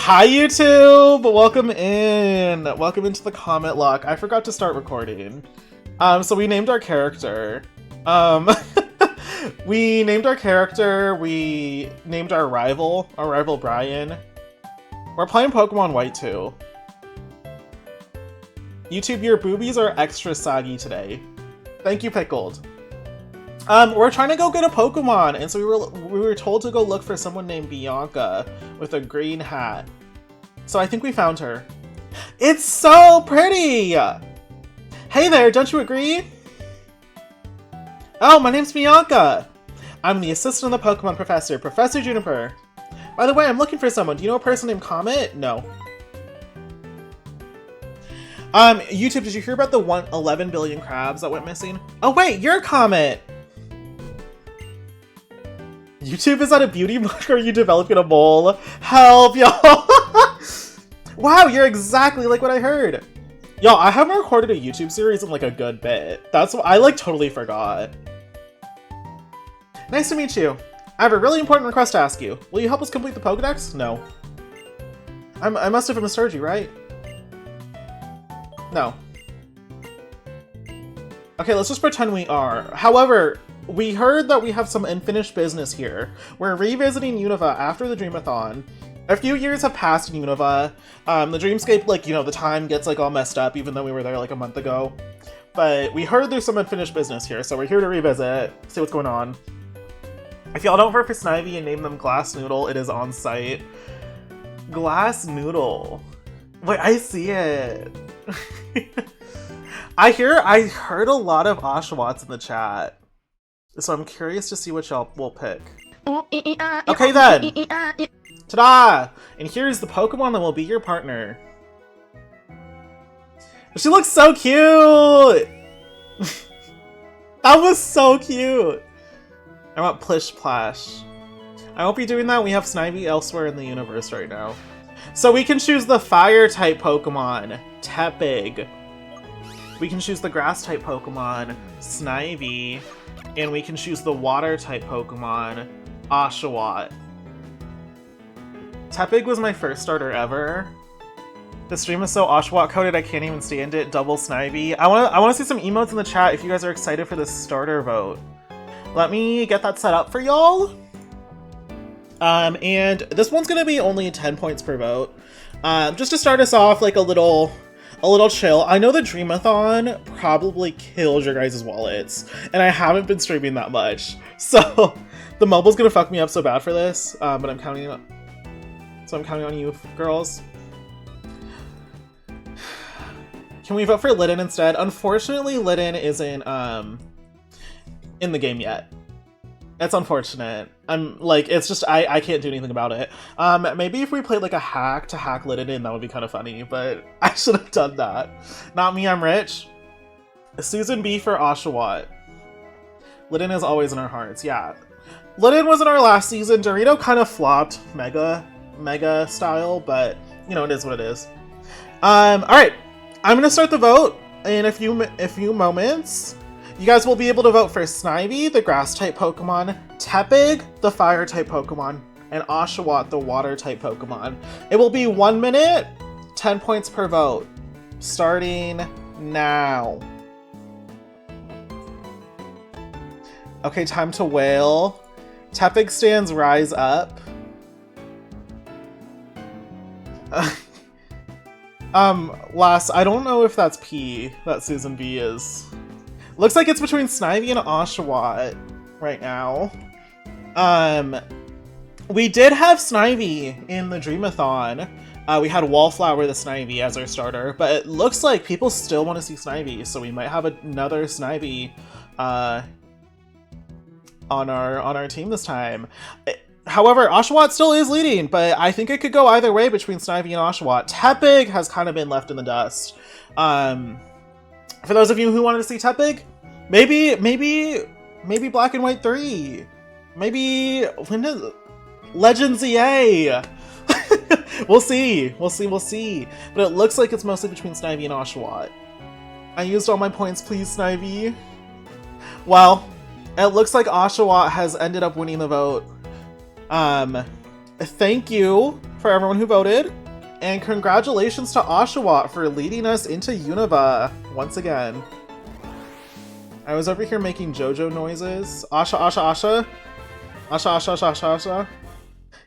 Hi YouTube! Welcome in! Welcome into the Comet Lock. I forgot to start recording. So we named our character. We named our character, we named our rival Brian. We're playing Pokemon White 2. YouTube, your boobies are extra saggy today. Thank you, Pickled. We're trying to go get a Pokemon, and so we were told to go look for someone named Bianca with a green hat. So I think we found her. It's so pretty! Hey there, don't you agree? Oh, my name's Bianca! I'm the assistant of the Pokemon professor, Professor Juniper. By the way, I'm looking for someone. Do you know a person named Comet? No. YouTube, did you hear about the 11 billion crabs that went missing? Oh wait, you're Comet! YouTube, is that a beauty book or are you developing a mole? Help, y'all! Wow, you're exactly like what I heard. Y'all, I haven't recorded a YouTube series in like a good bit. That's what I like totally forgot. Nice to meet you. I have a really important request to ask you. Will you help us complete the Pokedex? No. I must have misheard you, right? No. Okay, let's just pretend we are. However, we heard that we have some unfinished business here. We're revisiting Unova after the Dreamathon. A few years have passed in Unova. The Dreamscape, like, you know, the time gets like all messed up even though we were there like a month ago. But we heard there's some unfinished business here, so we're here to revisit, see what's going on. If y'all don't vote for Snivy and name them Glass Noodle, it is on site. Glass Noodle. Wait, I see it. I heard a lot of Oshawotts in the chat. So I'm curious to see what y'all will pick. Okay then! Ta-da! And here's the Pokemon that will be your partner. She looks so cute! That was so cute! I want Plish Plash. I won't be doing that, we have Snivy elsewhere in the universe right now. So we can choose the Fire-type Pokemon, Tepig. We can choose the Grass-type Pokemon, Snivy. And we can choose the Water-type Pokemon, Oshawott. Tepig was my first starter ever. The stream is so Oshawott coded I can't even stand it. Double Snivy. I wanna see some emotes in the chat if you guys are excited for this starter vote. Let me get that set up for y'all. And this one's gonna be only 10 points per vote. Just to start us off like a little chill. I know the Dreamathon probably kills your guys' wallets, and I haven't been streaming that much. So the mobile's gonna fuck me up so bad for this, but I'm counting on you, girls. Can we vote for Litten instead? Unfortunately, Litten isn't in the game yet. It's unfortunate. It's just, I can't do anything about it. Maybe if we played like a hack to hack Litten in, that would be kind of funny, but I should have done that. Not me, I'm rich. Susan B for Oshawott. Litten is always in our hearts, yeah. Litten was in our last season. Dorito kind of flopped mega style, but you know, it is what it is. Alright. I'm gonna start the vote in a few moments. You guys will be able to vote for Snivy, the Grass-type Pokemon, Tepig, the Fire-type Pokemon, and Oshawott, the Water-type Pokemon. It will be 1 minute, 10 points per vote. Starting now. Okay, time to wail. Tepig stands rise up. I don't know if that's P, that Susan B is. Looks like it's between Snivy and Oshawott right now. We did have Snivy in the Dreamathon. We had Wallflower the Snivy as our starter, but it looks like people still want to see Snivy, so we might have another Snivy on our team this time. However, Oshawott still is leading, but I think it could go either way between Snivy and Oshawott. Tepig has kind of been left in the dust. For those of you who wanted to see Tepig, maybe Black and White 3. Maybe Legends EA. We'll see. But it looks like it's mostly between Snivy and Oshawott. I used all my points, please, Snivy. Well, it looks like Oshawott has ended up winning the vote. Thank you for everyone who voted. And congratulations to Oshawott for leading us into Unova once again. I was over here making JoJo noises. Asha, Asha, Asha. Asha, Asha, Asha, Asha, Asha.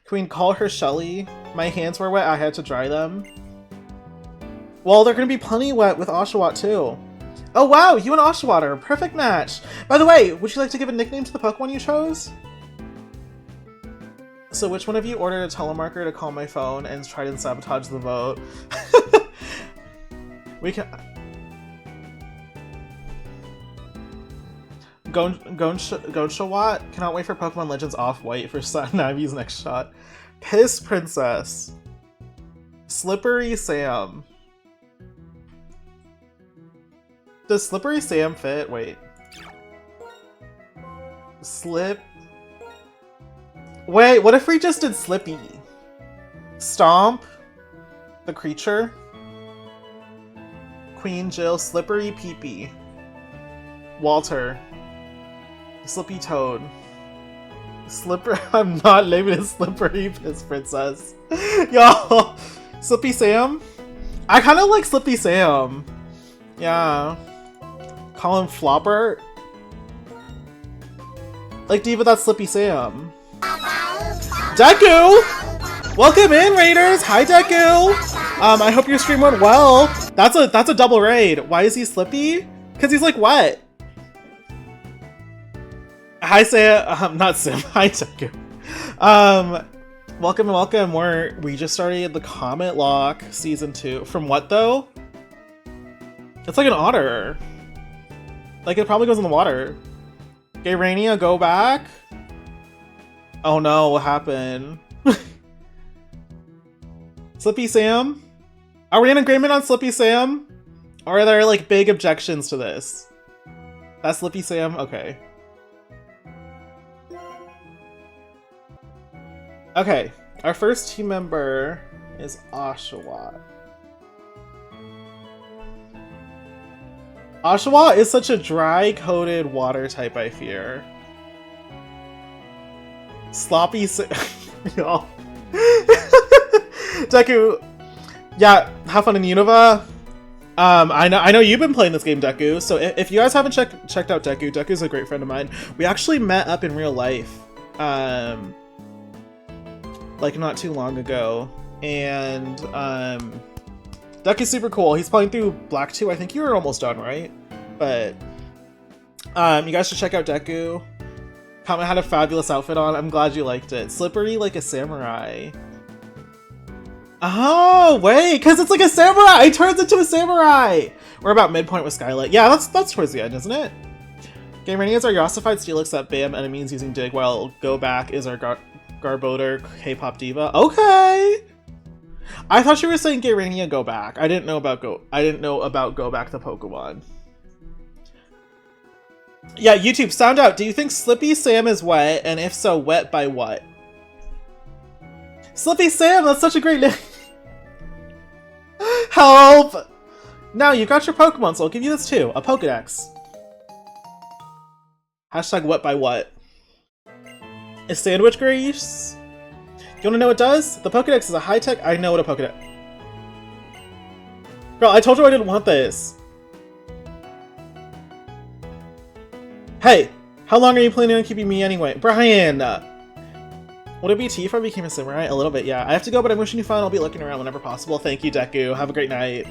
Can we call her Shelly? My hands were wet, I had to dry them. Well, they're gonna be plenty wet with Oshawott too. Oh wow, you and Oshawott are a perfect match! By the way, would you like to give a nickname to the Pokemon you chose? So which one of you ordered a telemarker to call my phone and tried and sabotage the vote? We can... Gonshawott? Cannot wait for Pokemon Legends Off-White for Navi's next shot. Piss Princess. Slippery Sam. Does Slippery Sam fit? Wait. Wait, what if we just did Slippy? Stomp. The creature. Queen Jill. Slippery Peepee. Walter. Slippy Toad. I'm not naming it Slippery Piss Princess. Y'all. Slippy Sam? I kind of like Slippy Sam. Yeah. Call him Flopper? Like Diva, that's Slippy Sam. Deku! Welcome in, Raiders! Hi, Deku! I hope your stream went well. That's a double raid. Why is he Slippy? Because he's like wet. Hi, Sam. Not Sim. Hi, Deku. Welcome and welcome. We just started the Cometlocke season 2. From what though? It's like an otter. Like it probably goes in the water. Gayrania, go back. Oh no, what happened? Slippy Sam? Are we in agreement on Slippy Sam? Or are there like big objections to this? That's Slippy Sam? Okay. Okay, our first team member is Oshawott. Oshawott is such a dry-coated water type, I fear. Sloppy Y'all. Deku, yeah, have fun in Unova. I know you've been playing this game, Deku, so if you guys haven't checked out Deku, Deku's a great friend of mine. We actually met up in real life, like not too long ago, and Deku's super cool. He's playing through Black 2. I think you were almost done, right? But you guys should check out Deku. Kama had a fabulous outfit on. I'm glad you liked it. Slippery like a samurai. Oh, wait, because it's like a samurai! It turns into a samurai! We're about midpoint with Skylight. Yeah, that's towards the end, isn't it? Gamerania is our Yossified Steelix that BAM enemies using Dig, while Go Back is our Garbodor K-pop diva. Okay! I thought you were saying Gayrania Go Back. I didn't know about Go Back the Pokemon. Yeah, YouTube, sound out. Do you think Slippy Sam is wet? And if so, wet by what? Slippy Sam, that's such a great name. Help! Now, you got your Pokemon, so I'll give you this too. A Pokedex. Hashtag wet by what? Is sandwich grease? You wanna know what it does? The Pokedex is a high-tech... I know what a Pokedex... Girl, I told you I didn't want this. Hey! How long are you planning on keeping me anyway? Brian! Would it be tea if I became a samurai? A little bit, yeah. I have to go, but I'm wishing you fun. I'll be looking around whenever possible. Thank you, Deku. Have a great night.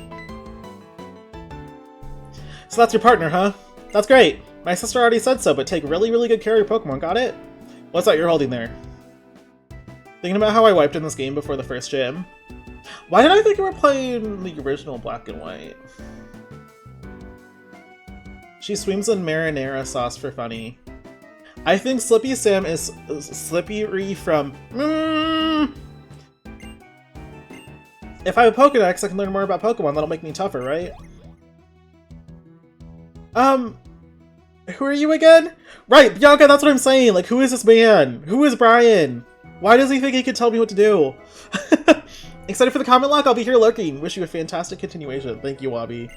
So that's your partner, huh? That's great. My sister already said so, but take really, really good care of your Pokemon. Got it? What's that you're holding there? Thinking about how I wiped in this game before the first gym. Why did I think you were playing the original Black and White? She swims in marinara sauce for funny. I think Slippy Sam is Slippery from... If I have a Pokedex, I can learn more about Pokemon. That'll make me tougher, right? Who are you again? Right, yeah, okay, that's what I'm saying. Like, who is this man? Who is Brian? Why does he think he can tell me what to do? Excited for the Cometlocke? I'll be here lurking. Wish you a fantastic continuation. Thank you, Wabi.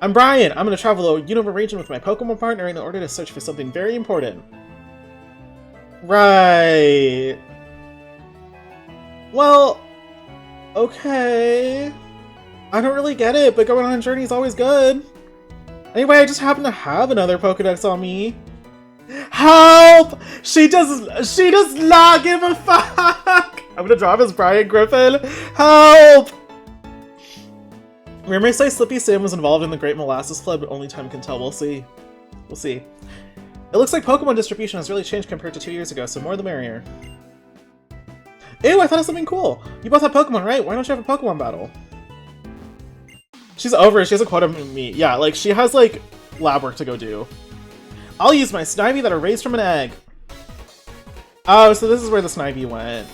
I'm Brian. I'm going to travel the Unova region with my Pokemon partner in order to search for something very important. Right. Well, okay. I don't really get it, but going on a journey is always good. Anyway, I just happen to have another Pokedex on me. Help! She does not give a fuck! I'm gonna drop as Brian Griffin. Help! Rumors say Slippy Sam was involved in the Great Molasses Flood, but only time can tell. We'll see. We'll see. It looks like Pokemon distribution has really changed compared to 2 years ago, so more the merrier. Ew, I thought of something cool! You both have Pokemon, right? Why don't you have a Pokemon battle? She's over it. She has a quota me. Yeah, like, she has, like, lab work to go do. I'll use my Snivy that are raised from an egg. Oh, so this is where the Snivy went.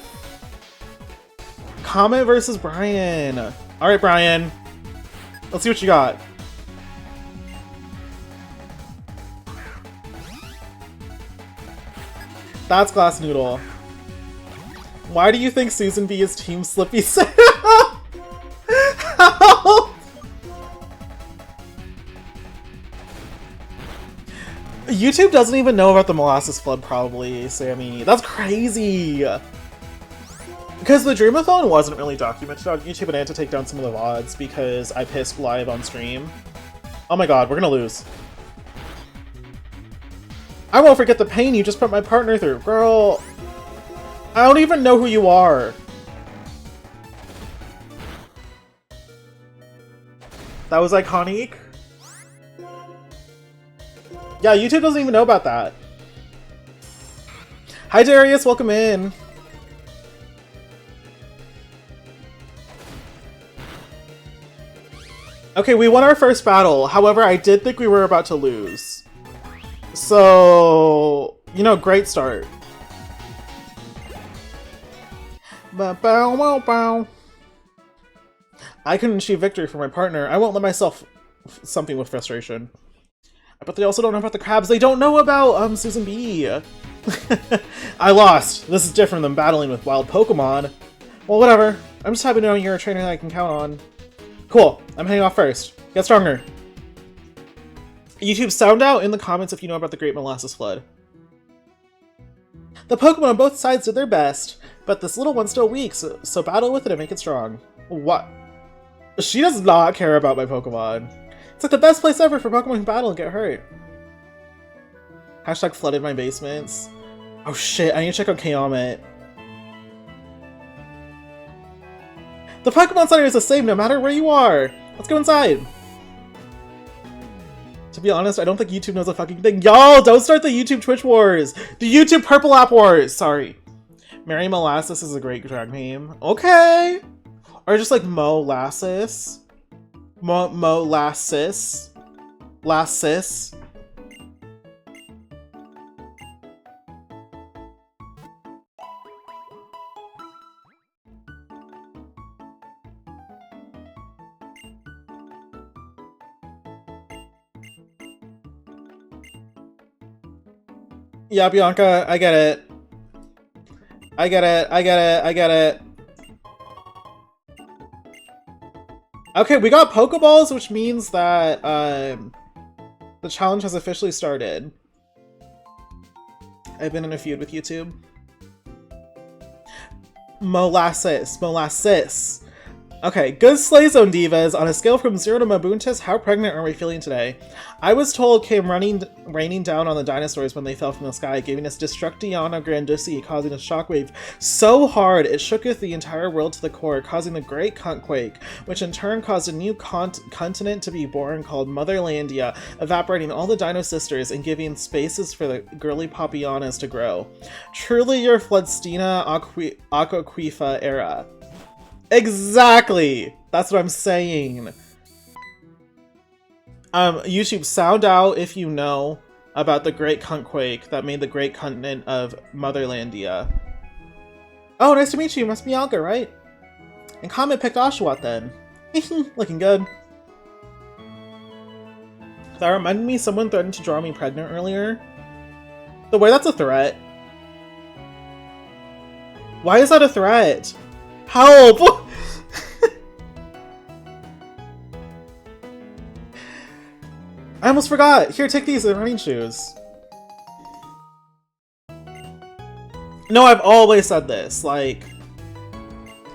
Comet versus Brian. Alright, Brian. Let's see what you got. That's Glass Noodle. Why do you think Susan B is Team Slippy Sam? YouTube doesn't even know about the Molasses Flood, probably, Sammy. That's crazy! Because the Dreamathon wasn't really documented on YouTube, and I had to take down some of the VODs because I pissed live on stream. Oh my god, we're gonna lose. I won't forget the pain you just put my partner through. Girl, I don't even know who you are. That was iconic. Yeah, YouTube doesn't even know about that. Hi Darius, welcome in. Okay, we won our first battle. However, I did think we were about to lose. So, you know, great start. I couldn't achieve victory for my partner. I won't let myself something with frustration. But they also don't know about the crabs. They don't know about Susan B. I lost. This is different than battling with wild Pokemon. Well, whatever. I'm just happy to know you're a trainer that I can count on. Cool. I'm heading off first. Get stronger. YouTube, sound out in the comments if you know about the Great Molasses Flood. The Pokemon on both sides did their best, but this little one's still weak, so battle with it and make it strong. What? She does not care about my Pokemon. It's like the best place ever for Pokemon to battle and get hurt. Hashtag flooded my basements. Oh shit, I need to check out Kaomet. The Pokemon Center is the same no matter where you are! Let's go inside! To be honest, I don't think YouTube knows a fucking thing. Y'all, don't start the YouTube Twitch wars! The YouTube Purple App wars! Sorry. Mary Molasses is a great drag name. Okay! Or just like Molasses. Molasses. Lassis. Yeah, Bianca, I get it. I get it, I get it, I get it. Okay, we got Pokeballs, which means that the challenge has officially started. I've been in a feud with YouTube. Molasses. Molasses. Okay, good Slay Zone Divas. On a scale from 0 to Mabuntis, how pregnant are we feeling today? I was told came raining down on the dinosaurs when they fell from the sky, giving us Destructiana Grandusi, causing a shockwave so hard it shooketh the entire world to the core, causing the Great Cuntquake, which in turn caused a new continent to be born called Motherlandia, evaporating all the Dino Sisters and giving spaces for the girly Poppyanas to grow. Truly your Floodstina Aquaquifa era. Exactly! That's what I'm saying. YouTube, sound out if you know about the Great Cuntquake that made the great continent of Motherlandia. Oh, nice to meet you. Must be Bianca, right? And Comet picked Oshawott then. Looking good. That reminded me someone threatened to draw me pregnant earlier. The way that's a threat. Why is that a threat? Help! I almost forgot! Here, take these, they're running shoes. No, I've always said this, like...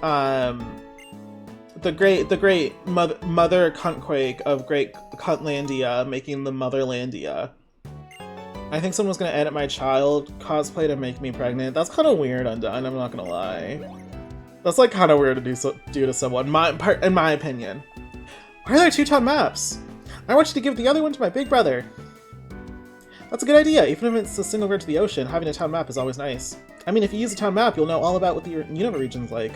the great mother cuntquake of Great Cuntlandia making the Motherlandia. I think someone's gonna edit my child cosplay to make me pregnant. That's kind of weird, Undone, I'm not gonna lie. That's like kind of weird to do to someone, in my opinion. Why are there 2 town maps? I want you to give the other one to my big brother. That's a good idea. Even if it's a single road to the ocean, having a town map is always nice. I mean, if you use a town map, you'll know all about what the Unova region's like.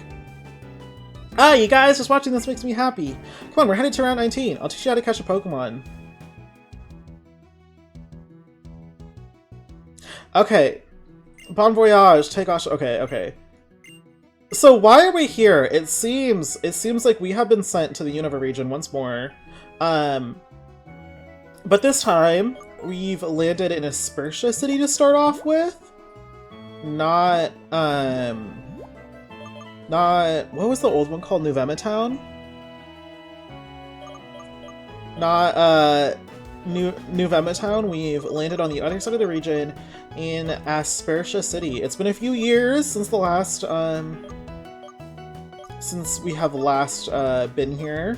Ah, you guys, just watching this makes me happy. Come on, we're headed to Route 19. I'll teach you how to catch a Pokemon. Okay. Bon voyage, take off. Okay. So why are we here? It seems like we have been sent to the Unova region once more. But this time, we've landed in Aspertia City to start off with. Not, what was the old one called? Nuvema Town? Not, Nuvema Town. We've landed on the other side of the region in Aspertia City. It's been a few years since the last, since we have last, been here,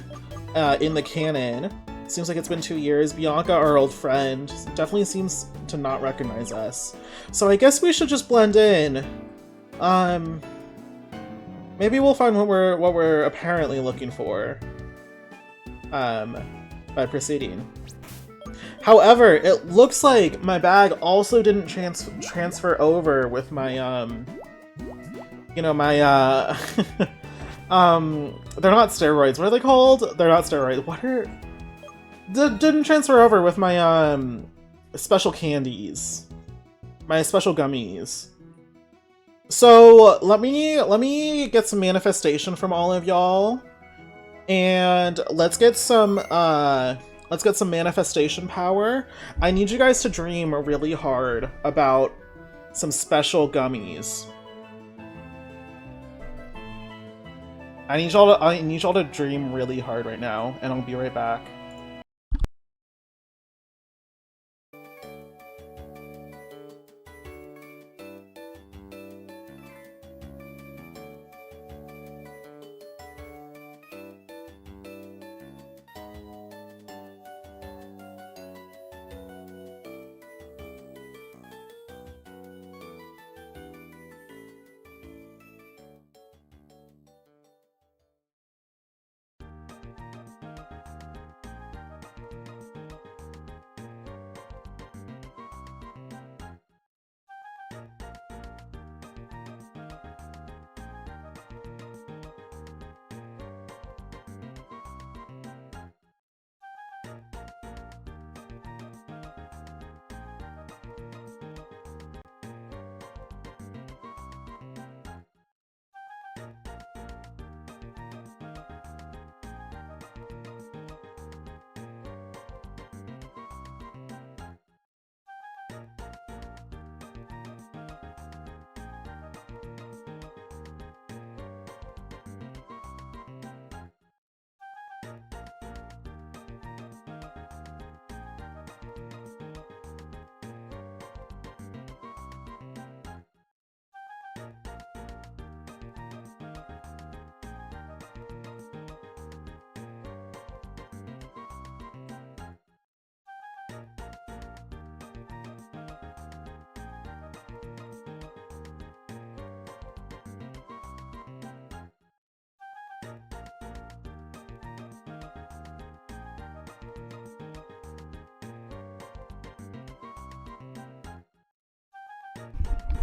in the canon. Seems like it's been 2 years. Bianca, our old friend, definitely seems to not recognize us. So I guess we should just blend in. Maybe we'll find what we're apparently looking for. By proceeding. However, it looks like my bag also didn't transfer over with my you know, my they're not steroids. What are they called? They're not steroids. What are didn't transfer over with my special candies, my special gummies. So let me get some manifestation from all of y'all, and let's get some manifestation power. I need you guys to dream really hard about some special gummies. I need y'all to dream really hard right now, and I'll be right back.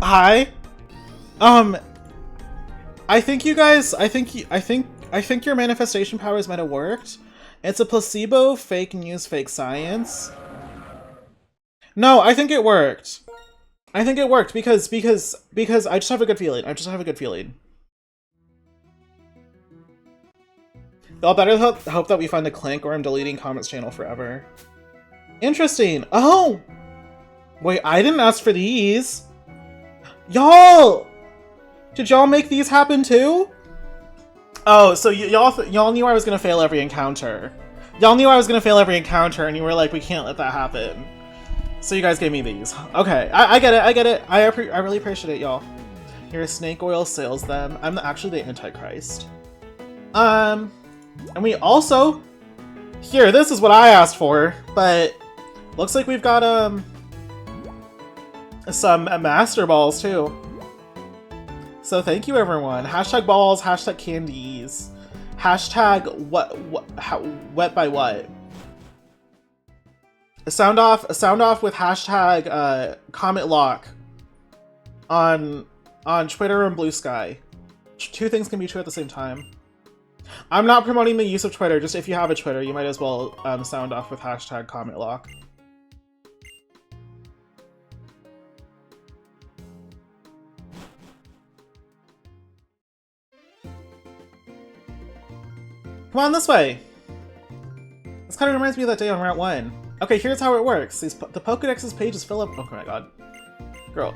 Hi. I think you guys, I think your manifestation powers might have worked. It's a placebo, fake news, fake science. No, I think it worked. I think it worked because I just have a good feeling. Y'all better hope that we find a Clank or I'm deleting Comet's channel forever. Interesting. Oh! Wait, I didn't ask for these. Y'all! Did y'all make these happen too? Oh, so y'all knew I was gonna fail every encounter. Y'all knew I was gonna fail every encounter and you were like, we can't let that happen. So you guys gave me these. Okay, I get it. I really appreciate it, y'all. Your snake oil sails them. I'm actually the Antichrist. And we also... Here, this is what I asked for, but looks like we've got, some master balls, too. So thank you, everyone. Hashtag balls, hashtag candies. Hashtag wet by what? A sound off with hashtag, cometlocke on Twitter and Blue Sky. Two things can be true at the same time. I'm not promoting the use of Twitter, just if you have a Twitter, you might as well sound off with hashtag cometlocke. Come on this way! This kind of reminds me of that day on Route 1. Okay, here's how it works. The Pokédex's page is filled up. Oh my god. Girl.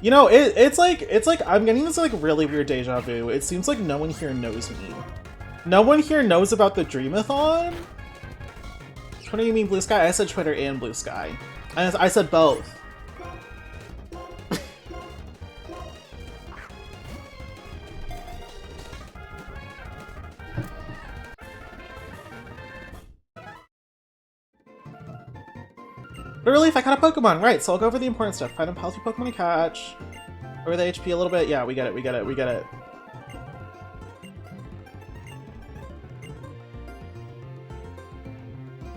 You know, it's like I'm getting this like really weird deja vu. It seems like no one here knows me. No one here knows about the Dreamathon? What do you mean Blue Sky? I said Twitter and Blue Sky. I said both. But relief, I caught a Pokemon! Right, so I'll go over the important stuff. Find a healthy Pokemon to catch. Over the HP a little bit. Yeah, we get it, we get it, we get it.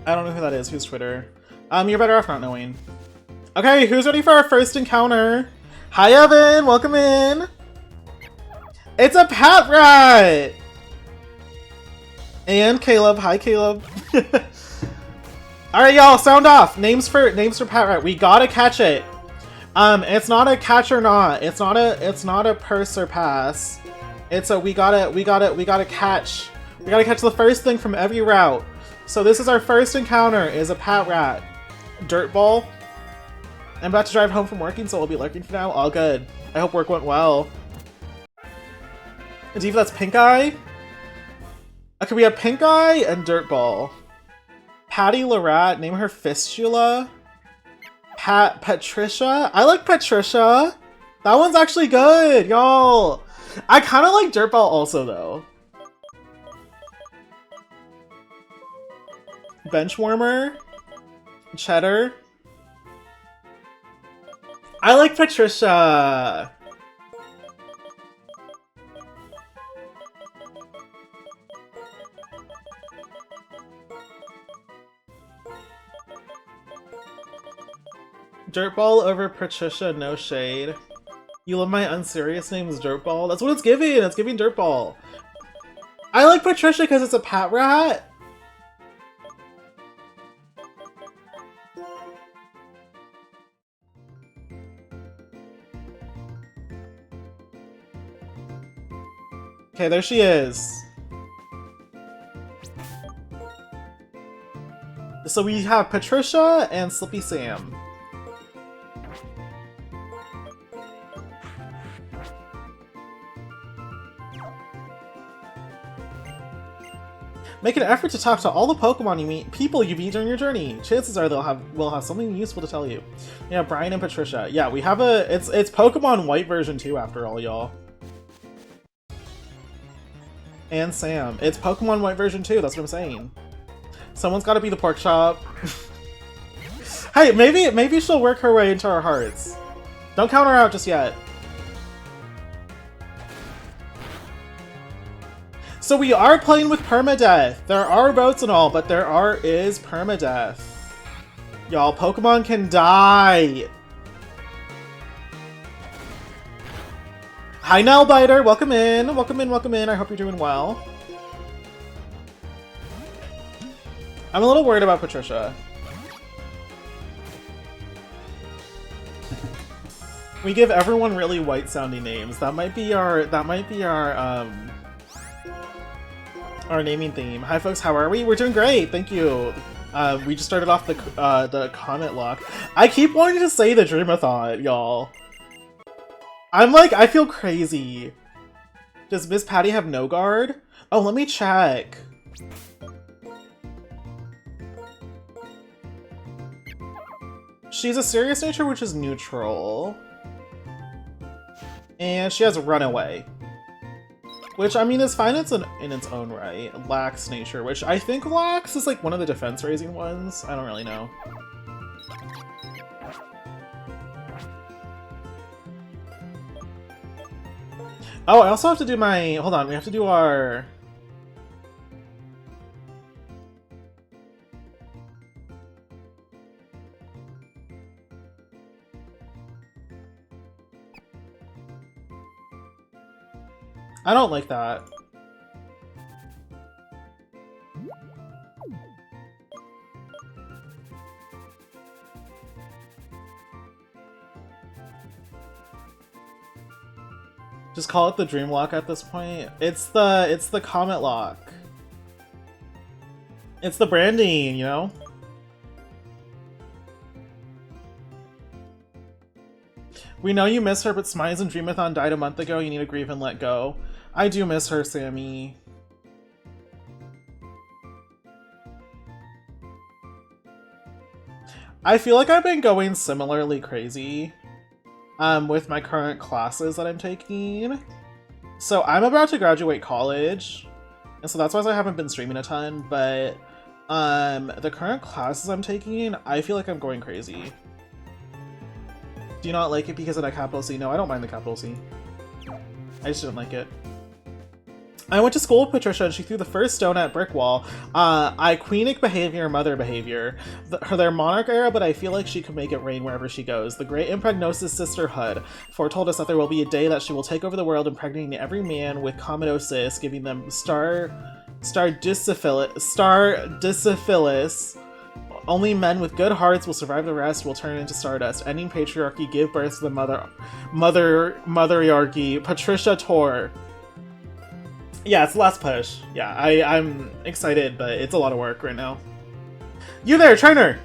I don't know who that is. Who's Twitter? You're better off not knowing. Okay, who's ready for our first encounter? Hi, Evan! Welcome in! It's a Pat Rat! And Caleb. Hi, Caleb. Alright, y'all, sound off. Names for Pat Rat. We gotta catch it. It's not a catch or not. It's not a purse or pass. It's a we gotta catch. We gotta catch the first thing from every route. So this is our first encounter, is a Pat Rat. Dirt Ball. I'm about to drive home from working, so we'll be lurking for now. All good. I hope work went well. Diva, that's Pink Eye? Okay, we have Pink Eye and Dirt Ball. Patty Larat, name her Fistula. Patricia? I like Patricia. That one's actually good, y'all. I kind of like Dirtball also, though. Benchwarmer. Cheddar. I like Patricia. Dirtball over Patricia, no shade. You love my unserious name's Dirtball? That's what it's giving! It's giving Dirtball. I like Patricia because it's a Pat Rat. Okay, there she is. So we have Patricia and Slippy Sam. Make an effort to talk to all the Pokemon you meet, people you meet during your journey. Chances are we'll have something useful to tell you. Yeah, Brian and Patricia. Yeah, we have it's Pokemon White version 2 after all, y'all. And Sam. It's Pokemon White version 2, that's what I'm saying. Someone's gotta be the pork chop. Hey, maybe she'll work her way into our hearts. Don't count her out just yet. So we are playing with permadeath. There are boats and all, but there is permadeath. Y'all, Pokemon can die. Hi, Nailbiter. Welcome in. Welcome in, welcome in. I hope you're doing well. I'm a little worried about Patricia. We give everyone really white-sounding names. That might be our naming theme. Hi folks, how are we? We're doing great, thank you. We just started off the cometlocke. I keep wanting to say the Dreamathon, y'all. I feel crazy. Does Miss Patty have no guard? Oh, let me check. She's a serious nature, which is neutral. And she has runaway. Which, I mean, is fine in its own right. Lax nature, which I think Lax is like one of the defense-raising ones. I don't really know. Oh, I also have to do my... Hold on, we have to do our... I don't like that. Just call it the dream lock at this point. It's the comet lock. It's the branding, you know? We know you miss her, but Smize and Dreamathon died a month ago. You need to grieve and let go. I do miss her, Sammy. I feel like I've been going similarly crazy with my current classes that I'm taking. So I'm about to graduate college, and so that's why I haven't been streaming a ton, but the current classes I'm taking, I feel like I'm going crazy. Do you not like it because of that capital C? No, I don't mind the capital C. I just didn't like it. I went to school with Patricia and she threw the first stone at brick wall. Queenic behavior, mother behavior. Their monarch era, but I feel like she could make it rain wherever she goes. The great imprognosis sisterhood foretold us that there will be a day that she will take over the world, impregnating every man with comedosis, giving them star dysyphilis. Only men with good hearts will survive, the rest will turn into stardust. Ending patriarchy, give birth to the motherarchy. Patricia Tor. Yeah, it's the last push. Yeah, I'm excited, but it's a lot of work right now. You there, trainer!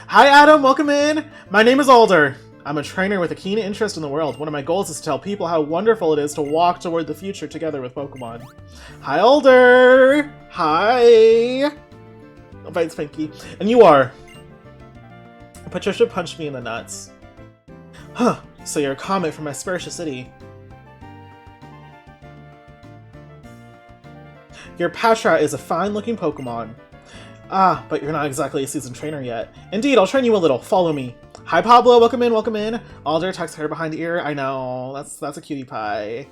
Hi Adam, welcome in! My name is Alder. I'm a trainer with a keen interest in the world. One of my goals is to tell people how wonderful it is to walk toward the future together with Pokemon. Hi Alder! Hi! Oh, bites Pinky. And you are? Patricia punched me in the nuts. Huh, so you're a comet from Aspertia City. Your Patra is a fine-looking Pokemon. Ah, but you're not exactly a seasoned trainer yet. Indeed, I'll train you a little. Follow me. Hi, Pablo. Welcome in, welcome in. Alder tucks hair behind ear. I know. That's a cutie pie.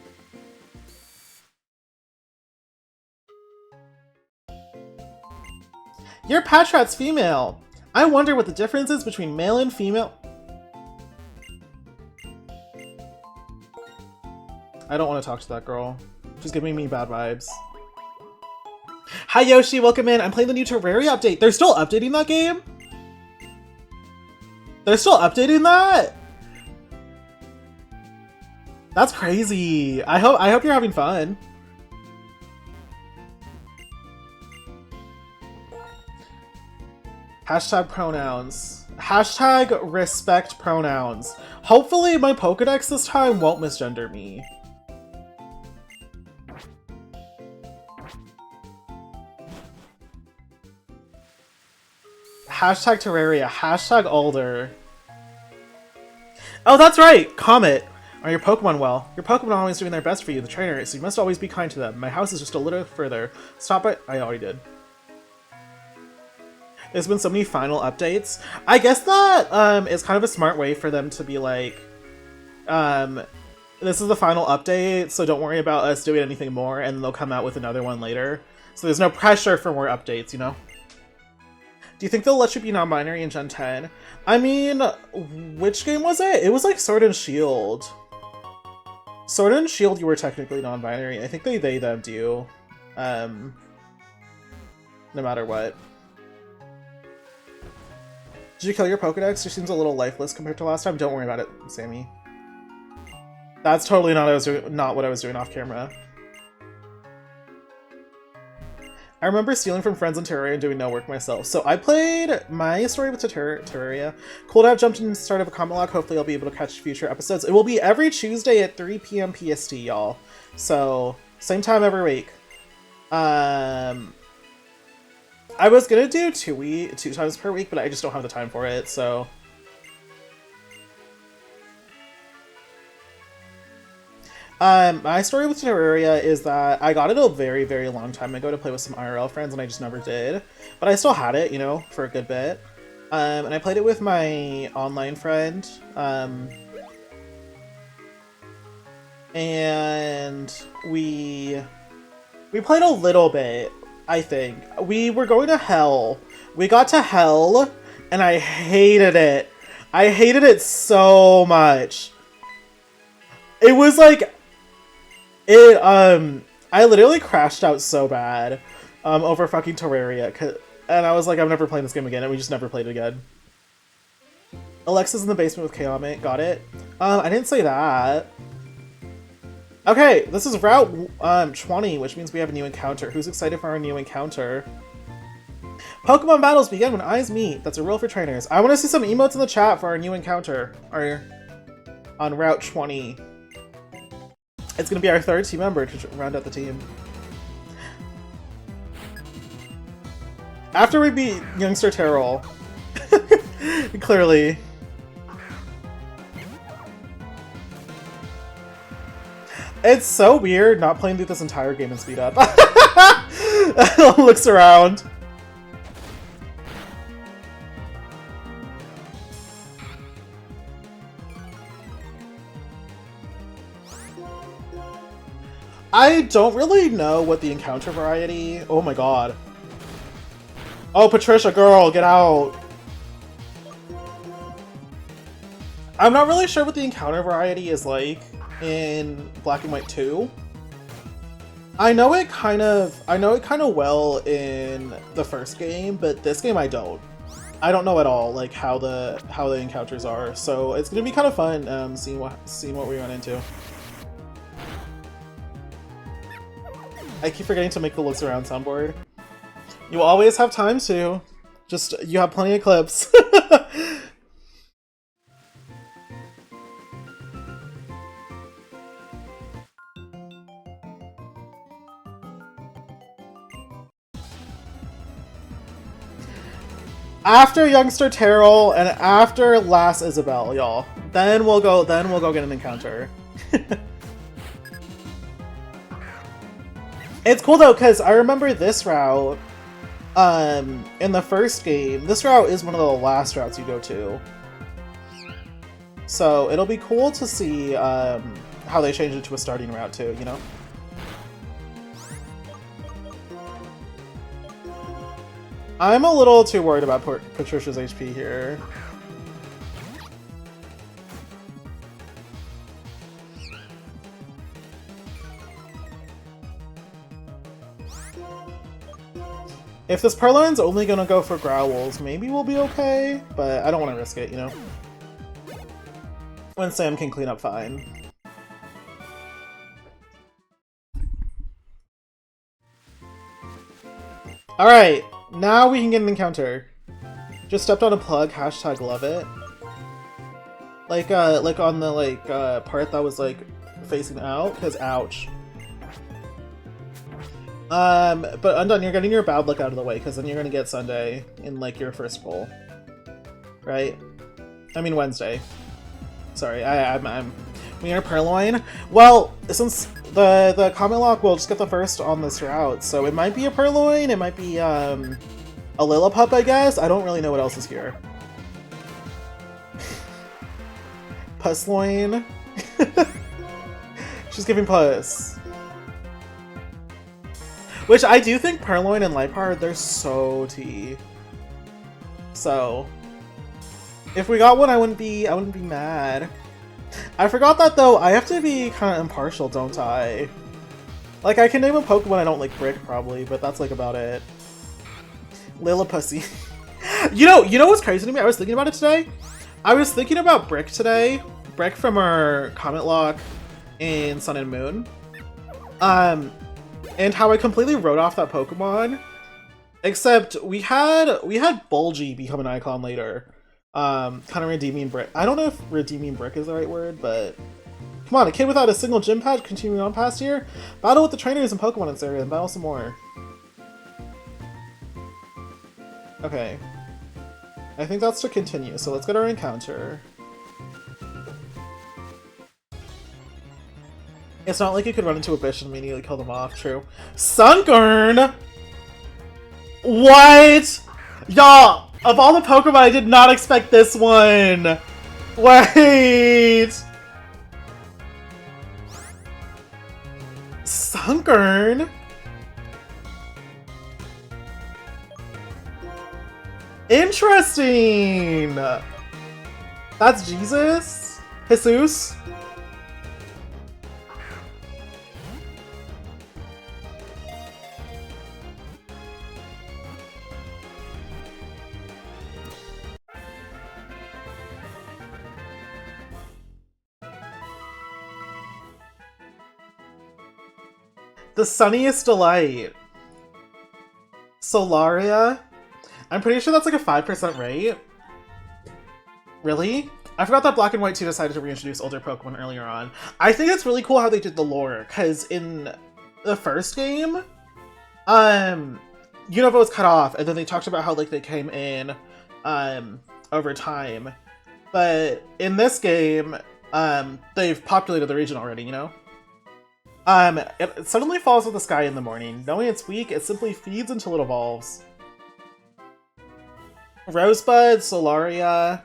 Your Patrat's female. I wonder what the difference is between male and female. I don't want to talk to that girl. She's giving me bad vibes. Hi Yoshi, welcome in. I'm playing the new Terraria update. They're still updating that game? They're still updating that? That's crazy. I hope you're having fun. Hashtag pronouns. Hashtag respect pronouns. Hopefully my Pokedex this time won't misgender me. Hashtag Terraria. Hashtag Alder. Oh, that's right! Comet! Are your Pokemon well? Your Pokemon are always doing their best for you, the trainer, so you must always be kind to them. My house is just a little further. Stop it. I already did. There's been so many final updates. I guess that is kind of a smart way for them to be like, this is the final update, so don't worry about us doing anything more, and they'll come out with another one later. So there's no pressure for more updates, you know? Do you think they'll let you be non-binary in Gen 10? I mean, which game was it? It was like Sword and Shield. Sword and Shield, you were technically non-binary. I think they them do. No matter what. Did you kill your Pokedex? She seems a little lifeless compared to last time. Don't worry about it, Sammy. That's totally not what I was doing off camera. I remember stealing from friends in Terraria and doing no work myself. So I played my story with Terraria. Cool to have jumped in the start of a comment log. Hopefully I'll be able to catch future episodes. It will be every Tuesday at 3 p.m. PST, y'all. So, same time every week. I was gonna do 2 times per week, but I just don't have the time for it, so. My story with Terraria is that I got it a very, very long time ago to play with some IRL friends, and I just never did. But I still had it, you know, for a good bit. And I played it with my online friend. And we played a little bit, I think. We were going to hell. We got to hell, and I hated it. I hated it so much. It was like... I literally crashed out so bad over fucking Terraria, and I was like, I'm never playing this game again, and we just never played it again. Alexa's in the basement with Kayame, got it. I didn't say that. Okay, this is Route 20, which means we have a new encounter. Who's excited for our new encounter? Pokemon battles begin when eyes meet. That's a rule for trainers. I want to see some emotes in the chat for our new encounter. On Route 20. It's gonna be our 3rd team member to round out the team. After we beat Youngster Terrell. Clearly. It's so weird not playing through this entire game in speed up. Looks around. I don't really know what the encounter variety... Oh my god. Oh, Patricia, girl, get out. I'm not really sure what the encounter variety is like in Black and White 2. I know it kind of well in the first game, but this game I don't. I don't know at all like how the encounters are, so it's gonna be kind of fun seeing what we run into. I keep forgetting to make the looks around soundboard. You always have time to. Just, you have plenty of clips. After Youngster Terrell and after Last Isabel, y'all. Then we'll go get an encounter. It's cool though, because I remember this route, in the first game. This route is one of the last routes you go to. So it'll be cool to see how they change it to a starting route too, you know? I'm a little too worried about Patricia's HP here. If this Purloin's only gonna go for Growls, maybe we'll be okay, but I don't want to risk it, you know? When Sam can clean up fine. Alright, now we can get an encounter. Just stepped on a plug, hashtag love it. Like on the, part that was, facing out, because ouch. But Undone, you're getting your bad luck out of the way, because then you're gonna get Sunday in, your first pull. Right? I mean Wednesday. Sorry, we are Purloin. Well, since the cometlocke will just get the first on this route, so it might be a Purloin, it might be, a Lillipup, I guess? I don't really know what else is here. Pussloin? She's giving puss. Which I do think Purloin and Liepard, they're so tea. So if we got one, I wouldn't be mad. I forgot that though, I have to be kind of impartial, don't I? I can name a Pokemon I don't like Brick probably, but that's about it. Lillipussy. You know what's crazy to me? I was thinking about it today. I was thinking about Brick today. Brick from our cometlocke in Sun and Moon. And how I completely wrote off that Pokemon. Except we had Bulgy become an icon later. Kind of redeeming Brick. I don't know if redeeming Brick is the right word, but come on, a kid without a single gym pad continuing on past here? Battle with the trainers and Pokemon in this area and battle some more. Okay. I think that's to continue, so let's get our encounter. It's not like you could run into a bitch and immediately kill them off, true. Sunkern! What? Y'all, of all the Pokemon, I did not expect this one! Wait! Sunkern? Interesting! That's Jesus? Jesus? The Sunniest Delight. Solaria? I'm pretty sure that's like a 5% rate. Really? I forgot that Black and White 2 decided to reintroduce older Pokemon earlier on. I think it's really cool how they did the lore, because in the first game, Unova was cut off, and then they talked about how like they came in over time. But in this game, they've populated the region already, you know? It suddenly falls with the sky in the morning. Knowing it's weak, it simply feeds until it evolves. Rosebud, Solaria,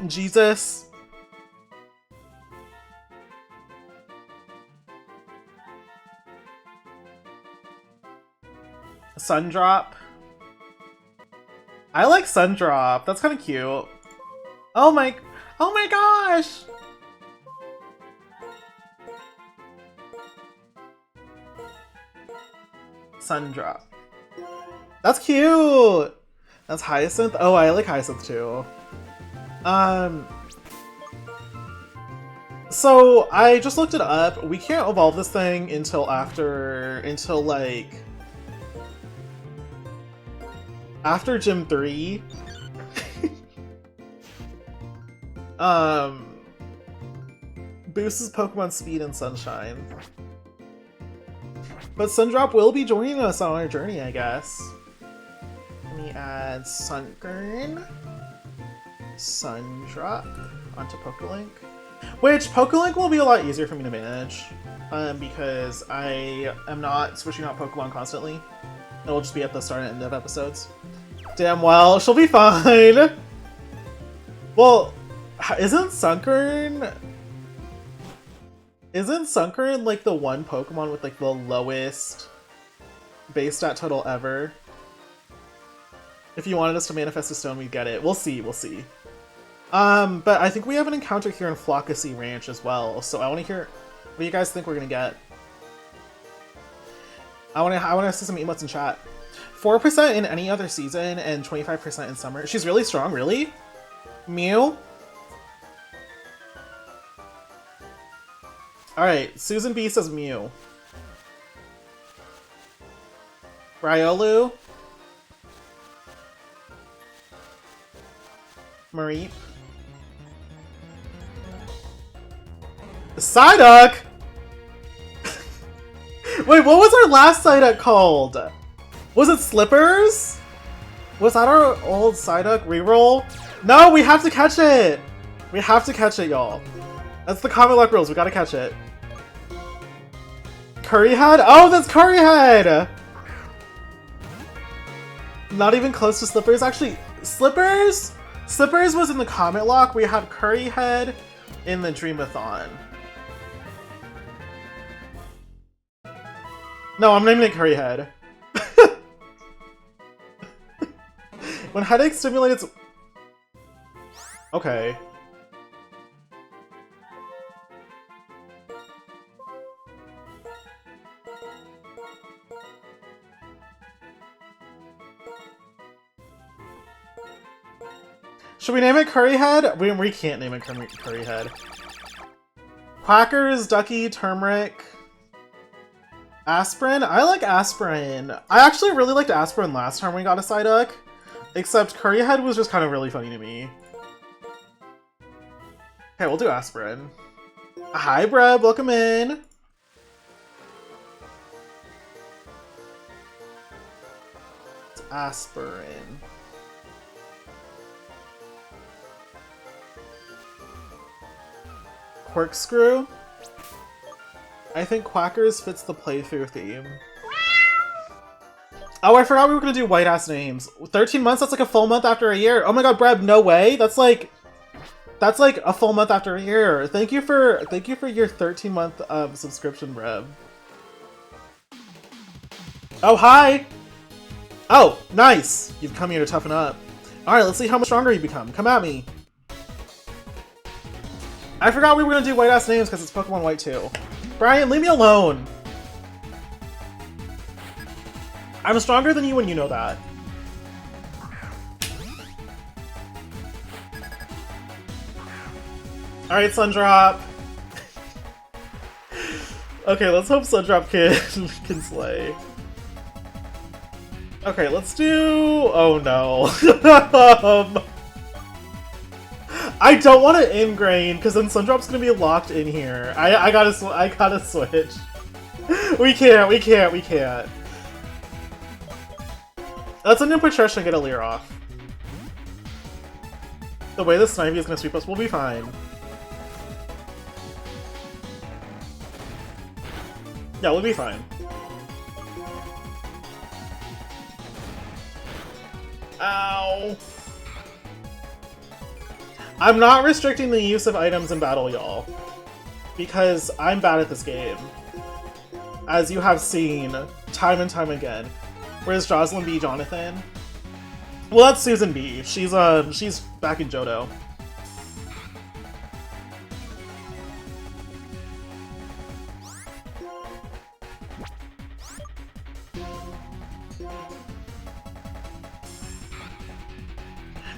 Jesus. Sundrop. I like Sundrop. That's kind of cute. Oh my gosh! Sundrop. That's cute! That's Hyacinth? Oh, I like Hyacinth too. So I just looked it up. We can't evolve this thing until like after Gym 3. Boosts Pokemon speed and sunshine. But Sundrop will be joining us on our journey, I guess. Let me add Sunkern, Sundrop onto Pokelink. Which, Pokelink will be a lot easier for me to manage, because I am not switching out Pokemon constantly. It'll just be at the start and end of episodes. Damn well, she'll be fine! Well, isn't Sunkern like the one Pokemon with like the lowest base stat total ever? If you wanted us to manifest a stone, we'd get it. We'll see, we'll see. But I think we have an encounter here in Flockacy Ranch as well, so I want to hear what do you guys think we're gonna get. I want to see some emotes in chat. 4% in any other season and 25% in summer. She's really strong, really? Mew? Alright, Susan B says Mew. Riolu? Mareep? Psyduck? Wait, what was our last Psyduck called? Was it Slippers? Was that our old Psyduck reroll? No, we have to catch it! We have to catch it, y'all. That's the cometlocke rules, we gotta catch it. Curryhead? Oh, that's Curryhead! Not even close to Slippers. Actually, Slippers was in the cometlocke. We had Curryhead in the Dreamathon. No, I'm naming it Curryhead. When headache stimulates... Okay. Should we name it Curryhead? We can't name it Curryhead. Quackers, Ducky, Turmeric, Aspirin? I like Aspirin. I actually really liked Aspirin last time we got a Psyduck. Except Curryhead was just kind of really funny to me. Okay, we'll do Aspirin. Hi, Breb, welcome in. Aspirin. Corkscrew? I think Quackers fits the playthrough theme. Oh, I forgot we were gonna do white-ass names. 13 months? That's like a full month after a year. Oh my god, Breb, no way. That's like a full month after a year. Thank you for your 13-month subscription, Breb. Oh, hi! Oh, nice! You've come here to toughen up. Alright, let's see how much stronger you become. Come at me. I forgot we were gonna do white-ass names because it's Pokemon White 2. Brian, leave me alone! I'm stronger than you and you know that. Alright, Sundrop. Okay, let's hope Sundrop can slay. Okay, let's do... Oh no. I don't want to ingrain, because then Sundrop's gonna be locked in here. I gotta switch. We can't. Let's end in Patricia and get a Leer off. The way the Snivy is gonna sweep us, we'll be fine. Yeah, we'll be fine. Ow! I'm not restricting the use of items in battle, y'all. Because I'm bad at this game. As you have seen, time and time again. Where's Jocelyn B. Jonathan? Well, that's Susan B. She's back in Johto.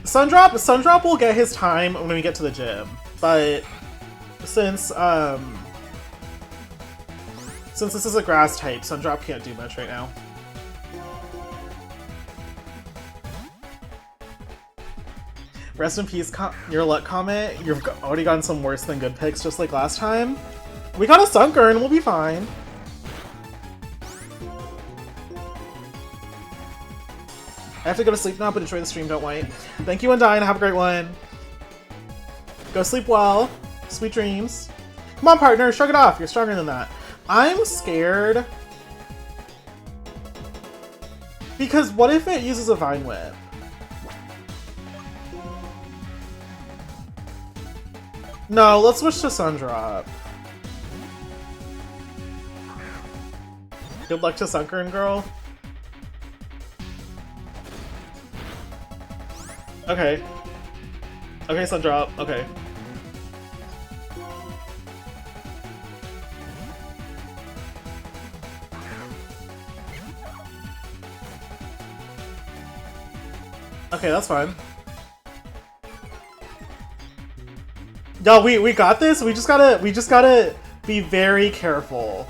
Sundrop will get his time when we get to the gym, but since this is a grass type, Sundrop can't do much right now. Rest in peace, your luck comment. You've already gotten some worse than good picks, just like last time. We got a Sunkern, we'll be fine. I have to go to sleep now, but enjoy the stream, don't wait. Thank you, Undyne. Have a great one. Go sleep well. Sweet dreams. Come on, partner. Shrug it off. You're stronger than that. I'm scared. Because what if it uses a Vine Whip? No, let's switch to Sundrop. Good luck to Sunkern, girl. Okay. Okay, Sundrop. Okay. Okay, that's fine. No, we got this. We just gotta be very careful.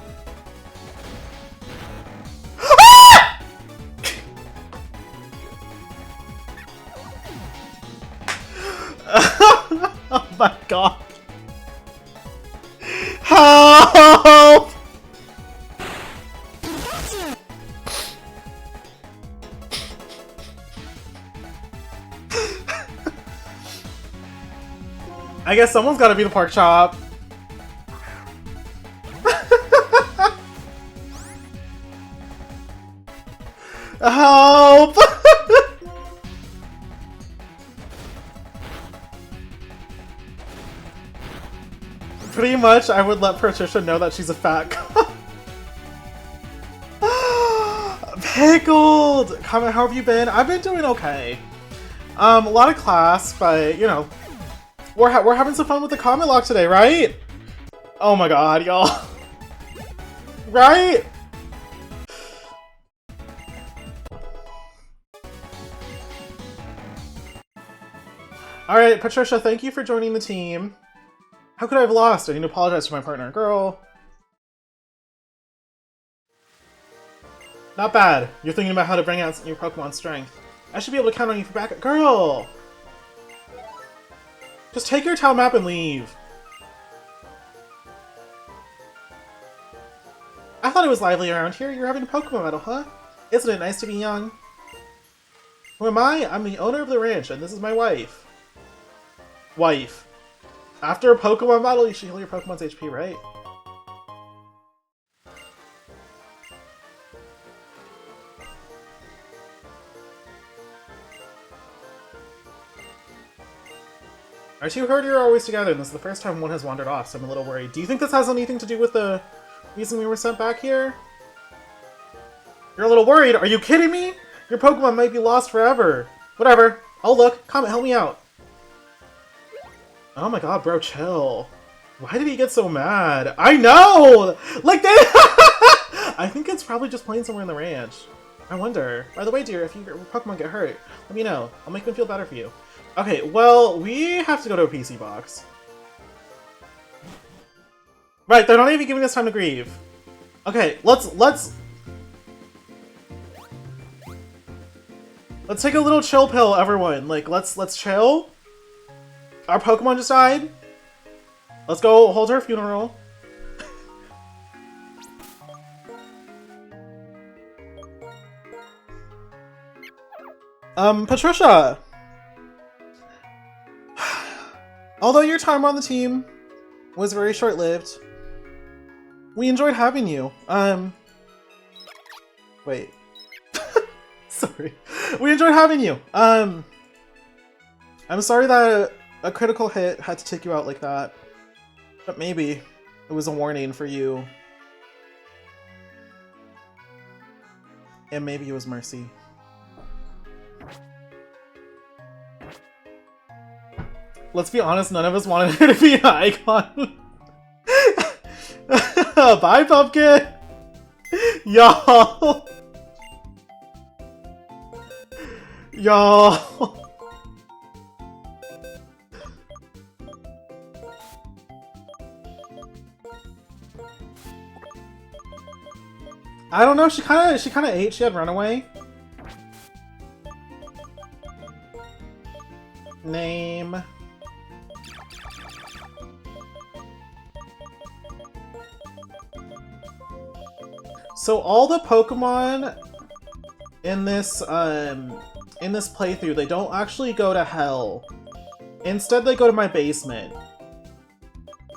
Oh my god. Help! I guess someone's gotta be the pork chop. Help! Pretty much, I would let Patricia know that she's a fat cop. Pickled! Comment, how have you been? I've been doing okay. A lot of class, but, you know, we're having some fun with the comment lock today, right? Oh my god, y'all. Right? Alright, Patricia, thank you for joining the team. How could I have lost? I need to apologize to my partner. Girl. Not bad. You're thinking about how to bring out your Pokemon's strength. I should be able to count on you for backup. Girl! Just take your tile map and leave. I thought it was lively around here. You're having a Pokemon battle, huh? Isn't it nice to be young? Who am I? I'm the owner of the ranch, and this is my wife. Wife. After a Pokemon battle, you should heal your Pokemon's HP, right? Aren't you heard you're always together, and this is the first time one has wandered off, so I'm a little worried. Do you think this has anything to do with the reason we were sent back here? You're a little worried? Are you kidding me? Your Pokemon might be lost forever. Whatever. I'll look. Comet, help me out. Oh my god, bro, chill. Why did he get so mad? I know! Like, they... I think it's probably just playing somewhere in the ranch. I wonder. By the way, dear, if your Pokemon get hurt, let me know. I'll make them feel better for you. Okay, well, we have to go to a PC box. Right, they're not even giving us time to grieve. Okay, let's take a little chill pill, everyone. Like, let's chill. Our Pokemon just died. Let's go hold her funeral. Patricia! Although your time on the team was very short-lived, we enjoyed having you. Wait. Sorry. We enjoyed having you. I'm sorry that a critical hit had to take you out like that. But maybe it was a warning for you. And maybe it was mercy. Let's be honest, none of us wanted her to be an icon. Bye, Pumpkin! Y'all! Y'all! I don't know, she kinda ate, she had runaway. Name. So all the Pokemon in this playthrough, they don't actually go to hell. Instead, they go to my basement.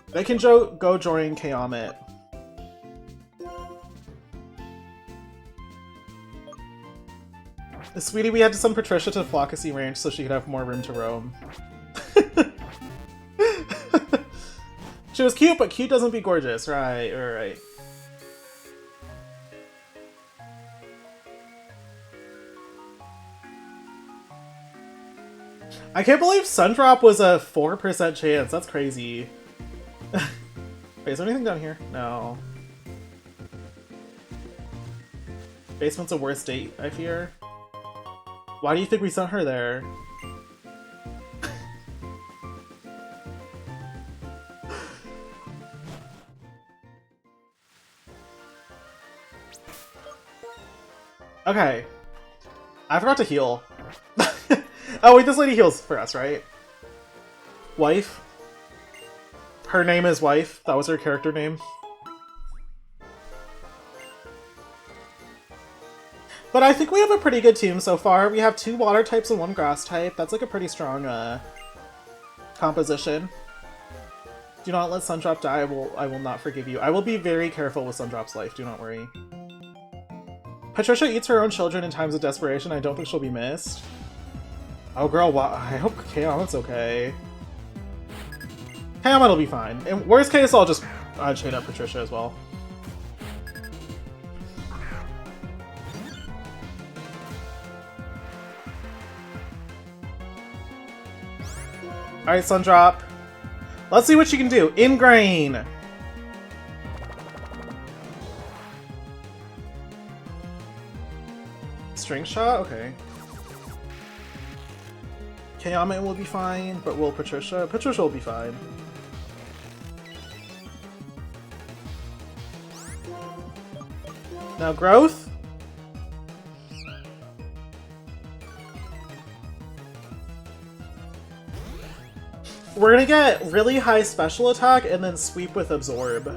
They can go join Kamet. Sweetie, we had to send Patricia to Flockacy Ranch so she could have more room to roam. She was cute, but cute doesn't be gorgeous. Right. I can't believe Sundrop was a 4% chance. That's crazy. Wait, is there anything down here? No. Basement's a worse date, I fear. Why do you think we sent her there? Okay. I forgot to heal. Oh wait, this lady heals for us, right? Wife? Her name is Wife. That was her character name. But I think we have a pretty good team so far. We have 2 water types and 1 grass type. That's like a pretty strong composition. Do not let Sundrop die. I will not forgive you. I will be very careful with Sundrop's life. Do not worry. Patricia eats her own children in times of desperation. I don't think she'll be missed. Oh girl, I hope Kayamit's okay. Kayamit'll be fine. In worst case, I'll just chain up Patricia as well. Alright, Sundrop. Let's see what you can do. Ingrain! String shot? Okay. Kayame will be fine, but will Patricia? Patricia will be fine. Now growth? We're gonna get really high special attack and then sweep with absorb.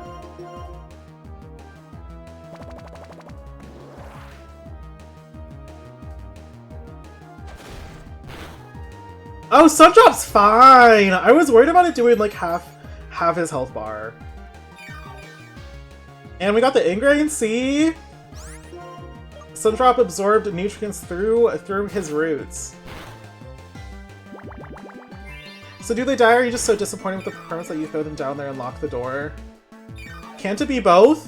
Oh, Sundrop's fine! I was worried about it doing like half his health bar. And we got the ingrain, see? Sundrop absorbed nutrients through his roots. So do they die, or are you just so disappointed with the performance that you throw them down there and lock the door? Can't it be both?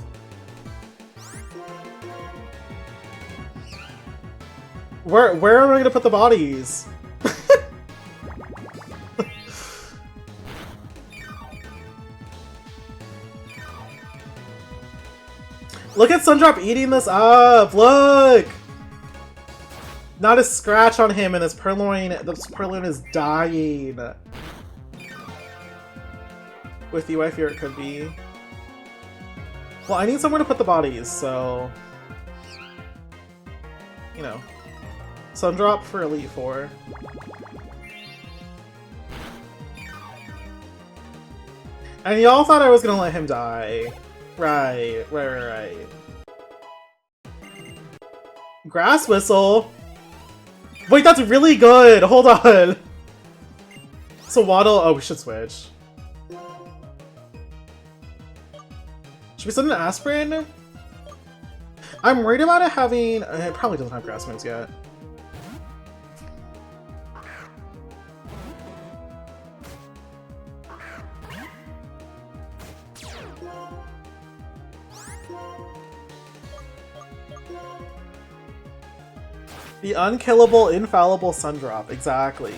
Where am I gonna put the bodies? Look at Sundrop eating this up! Look! Not a scratch on him, and this purloin is dying. With you, I fear it could be. Well, I need somewhere to put the bodies, so... You know. Sundrop for Elite Four. And y'all thought I was gonna let him die. Right. Grass Whistle? Wait, that's really good! Hold on! So Waddle... Oh, we should switch. Should we send an Aspirin? I'm worried about it having... It probably doesn't have grass moves yet. The unkillable, infallible Sundrop. Exactly.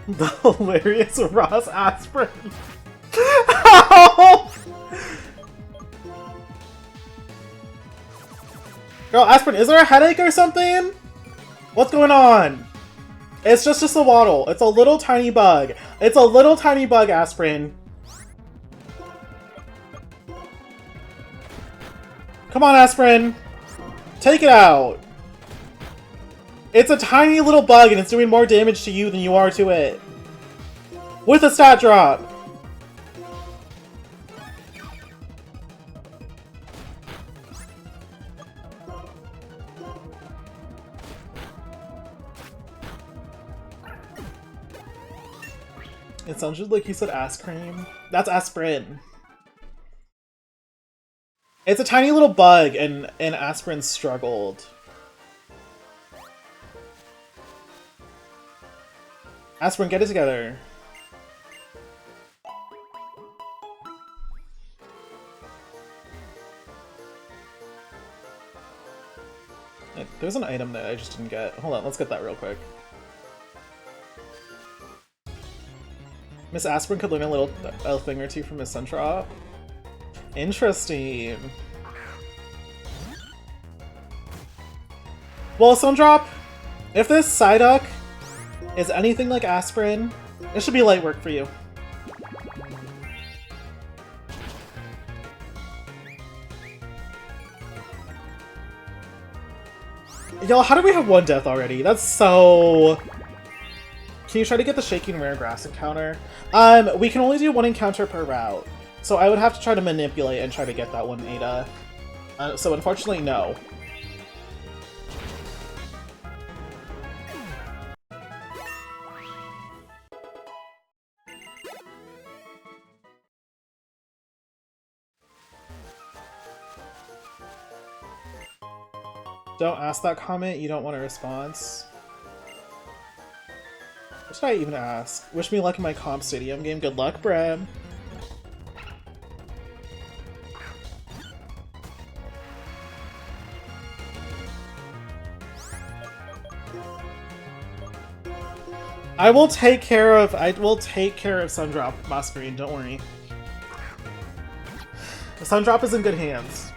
The hilarious Ross Aspirin. Girl, Aspirin, is there a headache or something? What's going on? It's just a Waddle. It's a little tiny bug. It's a little tiny bug, Aspirin. Come on, Aspirin. Take it out. It's a tiny little bug and it's doing more damage to you than you are to it. With a stat drop. It sounded like you said ass cream. That's aspirin. It's a tiny little bug and Aspirin struggled. Aspirin, get it together. There's an item that I just didn't get. Hold on, let's get that real quick. Miss Aspirin could learn a thing or two from Miss Sundrop. Interesting. Well, Sundrop, if this Psyduck is anything like Aspirin, it should be light work for you. Y'all, how do we have one death already? That's so... Can you try to get the Shaking Rare Grass encounter? We can only do one encounter per route. So I would have to try to manipulate and try to get that one Ada. So unfortunately, no. Don't ask that comment, you don't want a response. What should I even ask? Wish me luck in my comp stadium game. Good luck, Brad. I will take care of Sundrop, Masquerade, don't worry. Sundrop is in good hands.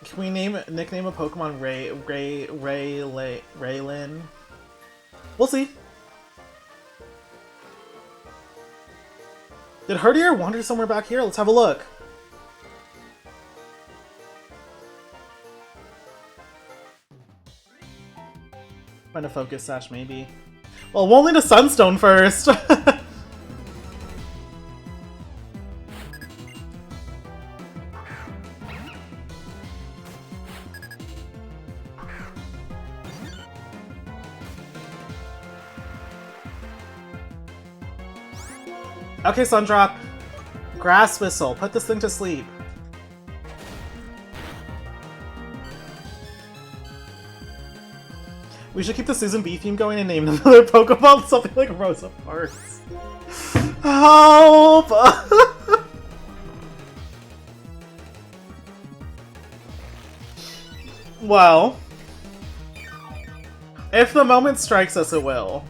Can we nickname a Pokemon Raylin? We'll see. Did Herdier wander somewhere back here? Let's have a look. Find a focus sash, maybe. Well, we'll need a Sunstone first. Okay, Sundrop. Grass Whistle. Put this thing to sleep. We should keep the Susan B theme going and name another Pokemon something like Rosa Parks. Help! Well, if the moment strikes us, it will.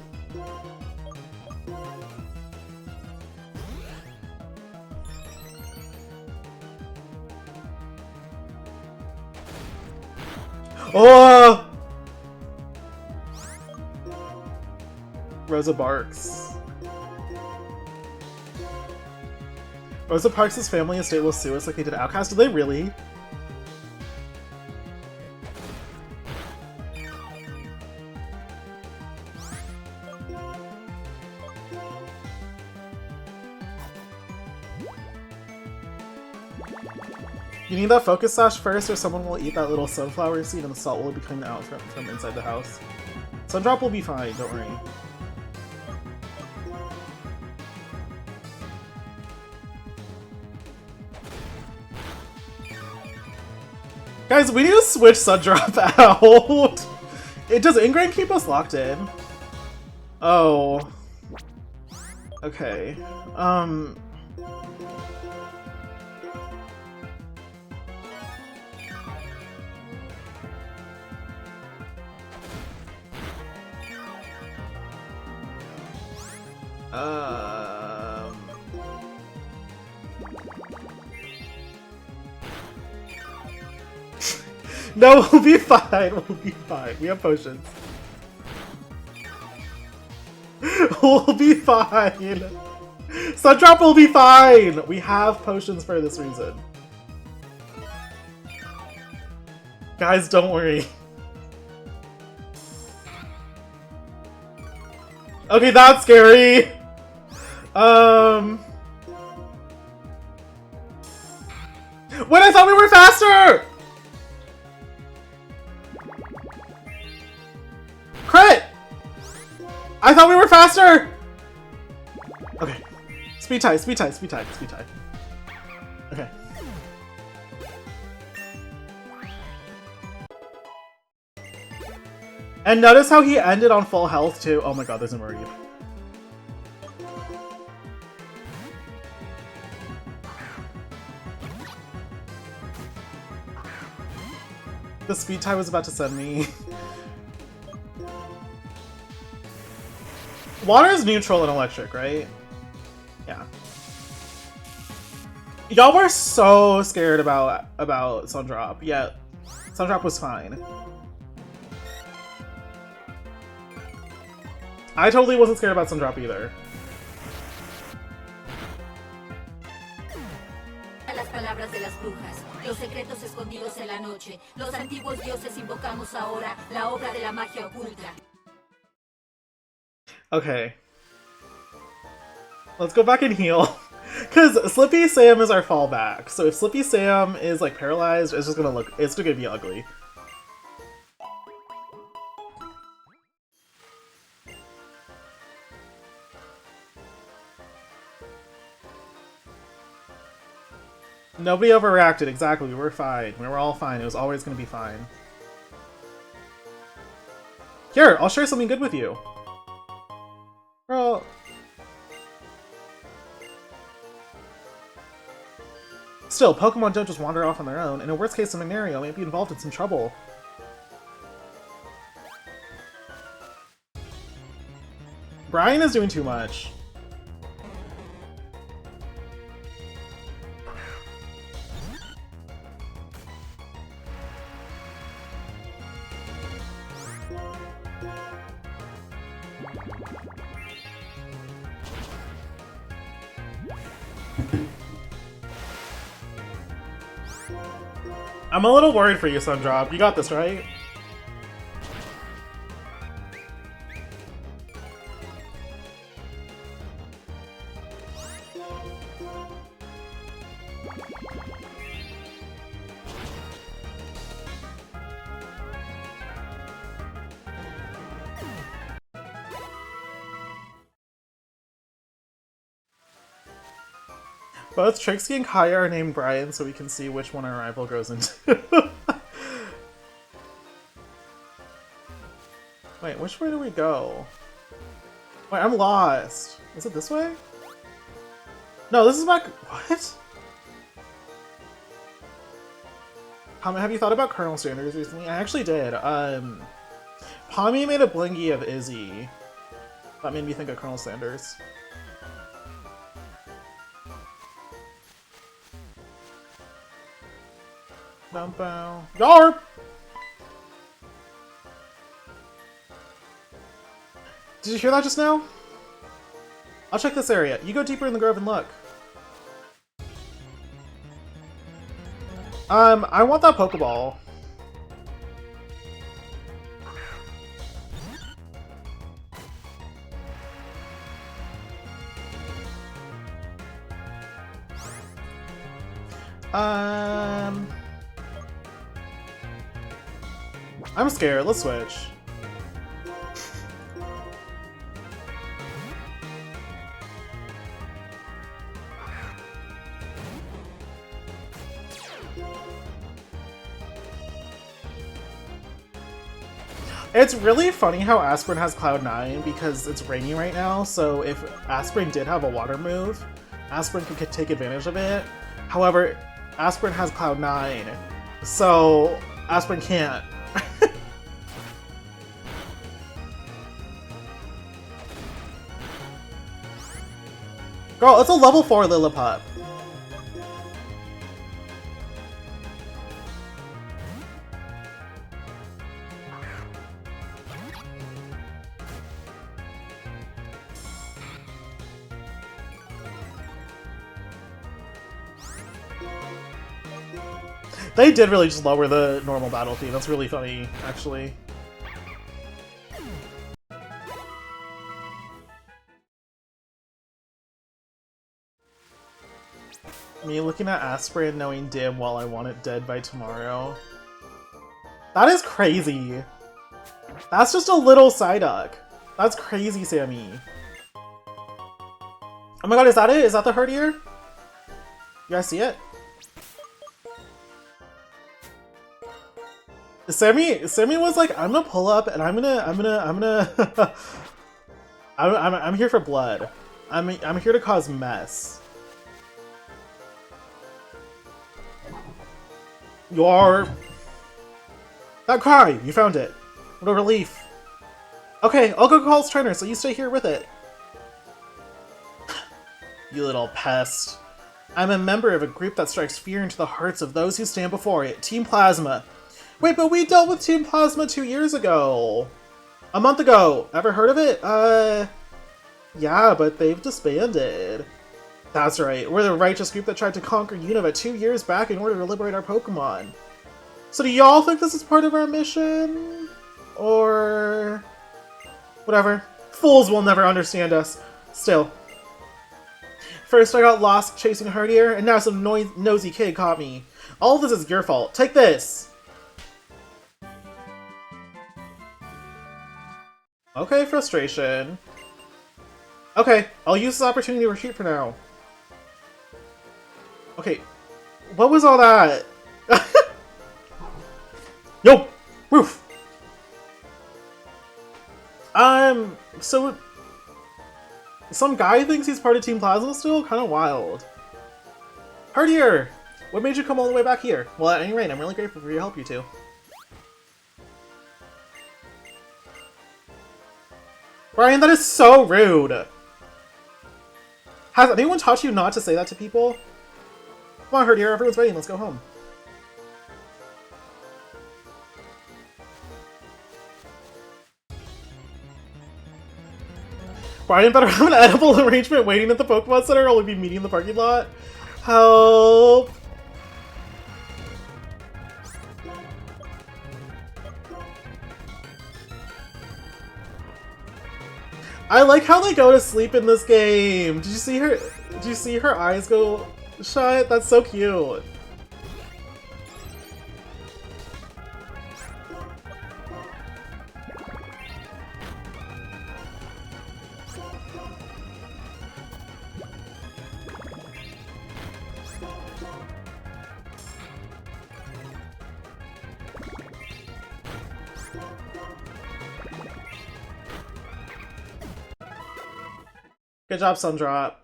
Oh! Rosa barks. Rosa Parks' family estate will sue us like they did Outcast. Did they really? You need that focus sash first or someone will eat that little sunflower seed and the salt will be coming out from inside the house. Sundrop will be fine, don't worry. Guys, we need to switch Sundrop out! Does Ingrain keep us locked in? Oh. Okay. No, we'll be fine. We'll be fine. We have potions. We'll be fine. Sundrop will be fine. We have potions for this reason. Guys, don't worry. Okay, that's scary. Wait, I thought we were faster! Crit! I thought we were faster! Okay. Speed tie, speed tie, speed tie, speed tie. Okay. And notice how he ended on full health too. Oh my god, there's a Mareep. The speed tie was about to send me. Water is neutral and electric, right? Yeah. Y'all were so scared about Sundrop, yet Sundrop was fine. I totally wasn't scared about Sundrop either. Las palabras de las brujas, los secretos escondidos en la noche, los antiguos dioses invocamos ahora la obra de la magia oculta. Okay. Let's go back and heal. Because Slippy Sam is our fallback. So if Slippy Sam is like paralyzed, it's just gonna it's gonna be ugly. Nobody overreacted, exactly. We were fine. We were all fine. It was always gonna be fine. Here, I'll share something good with you. Girl. Still, Pokemon don't just wander off on their own. In a worst case scenario, may be involved in some trouble. Brian is doing too much. I'm a little worried for you, Sundrop. You got this, right? Both Trixie and Kaya are named Brian, so we can see which one our rival goes into. Wait, which way do we go? Wait, I'm lost. Is it this way? No, this is back. What? Have you thought about Colonel Sanders recently? I actually did. Pommy made a blingy of Izzy. That made me think of Colonel Sanders. Bow. Yarp! Did you hear that just now? I'll check this area. You go deeper in the grove and look. I want that Pokeball. I'm scared. Let's switch. It's really funny how Aspirin has Cloud9 because it's raining right now, so if Aspirin did have a water move, Aspirin could take advantage of it. However, Aspirin has Cloud9, so Aspirin can't. Girl, it's a level 4 Lillipup. They did really just lower the normal battle fee. That's really funny, actually. Me looking at Aspirin knowing damn well I want it dead by tomorrow. That is crazy. That's just a little Psyduck. That's crazy, Sammy. Oh my god, is that it? Is that the Herdier? You guys see it? Sammy was like, I'm gonna pull up and I'm here for blood. I'm here to cause mess. You're... That cry! You found it. What a relief. Okay, I'll go call his trainer, so you stay here with it. You little pest. I'm a member of a group that strikes fear into the hearts of those who stand before it. Team Plasma. Wait, but we dealt with Team Plasma 2 years ago. A month ago. Ever heard of it? Yeah, but they've disbanded. That's right. We're the righteous group that tried to conquer Unova 2 years back in order to liberate our Pokemon. So do y'all think this is part of our mission? Or... whatever. Fools will never understand us. Still. First I got lost chasing Herdier, and now some nosy kid caught me. All of this is your fault. Take this! Okay, frustration. Okay, I'll use this opportunity to retreat for now. Okay, what was all that? Yo! Roof! So... some guy thinks he's part of Team Plasma still? Kinda wild. Herdier! What made you come all the way back here? Well, at any rate, I'm really grateful for your help, you two. Brian, that is so rude! Has anyone taught you not to say that to people? Come on, Herdier, everyone's ready, let's go home. Brian better have an edible arrangement waiting at the Pokemon Center or only be meeting in the parking lot. Help! I like how they go to sleep in this game. Did you see her? Did you see her eyes go shut? That's so cute. Good job, Sundrop.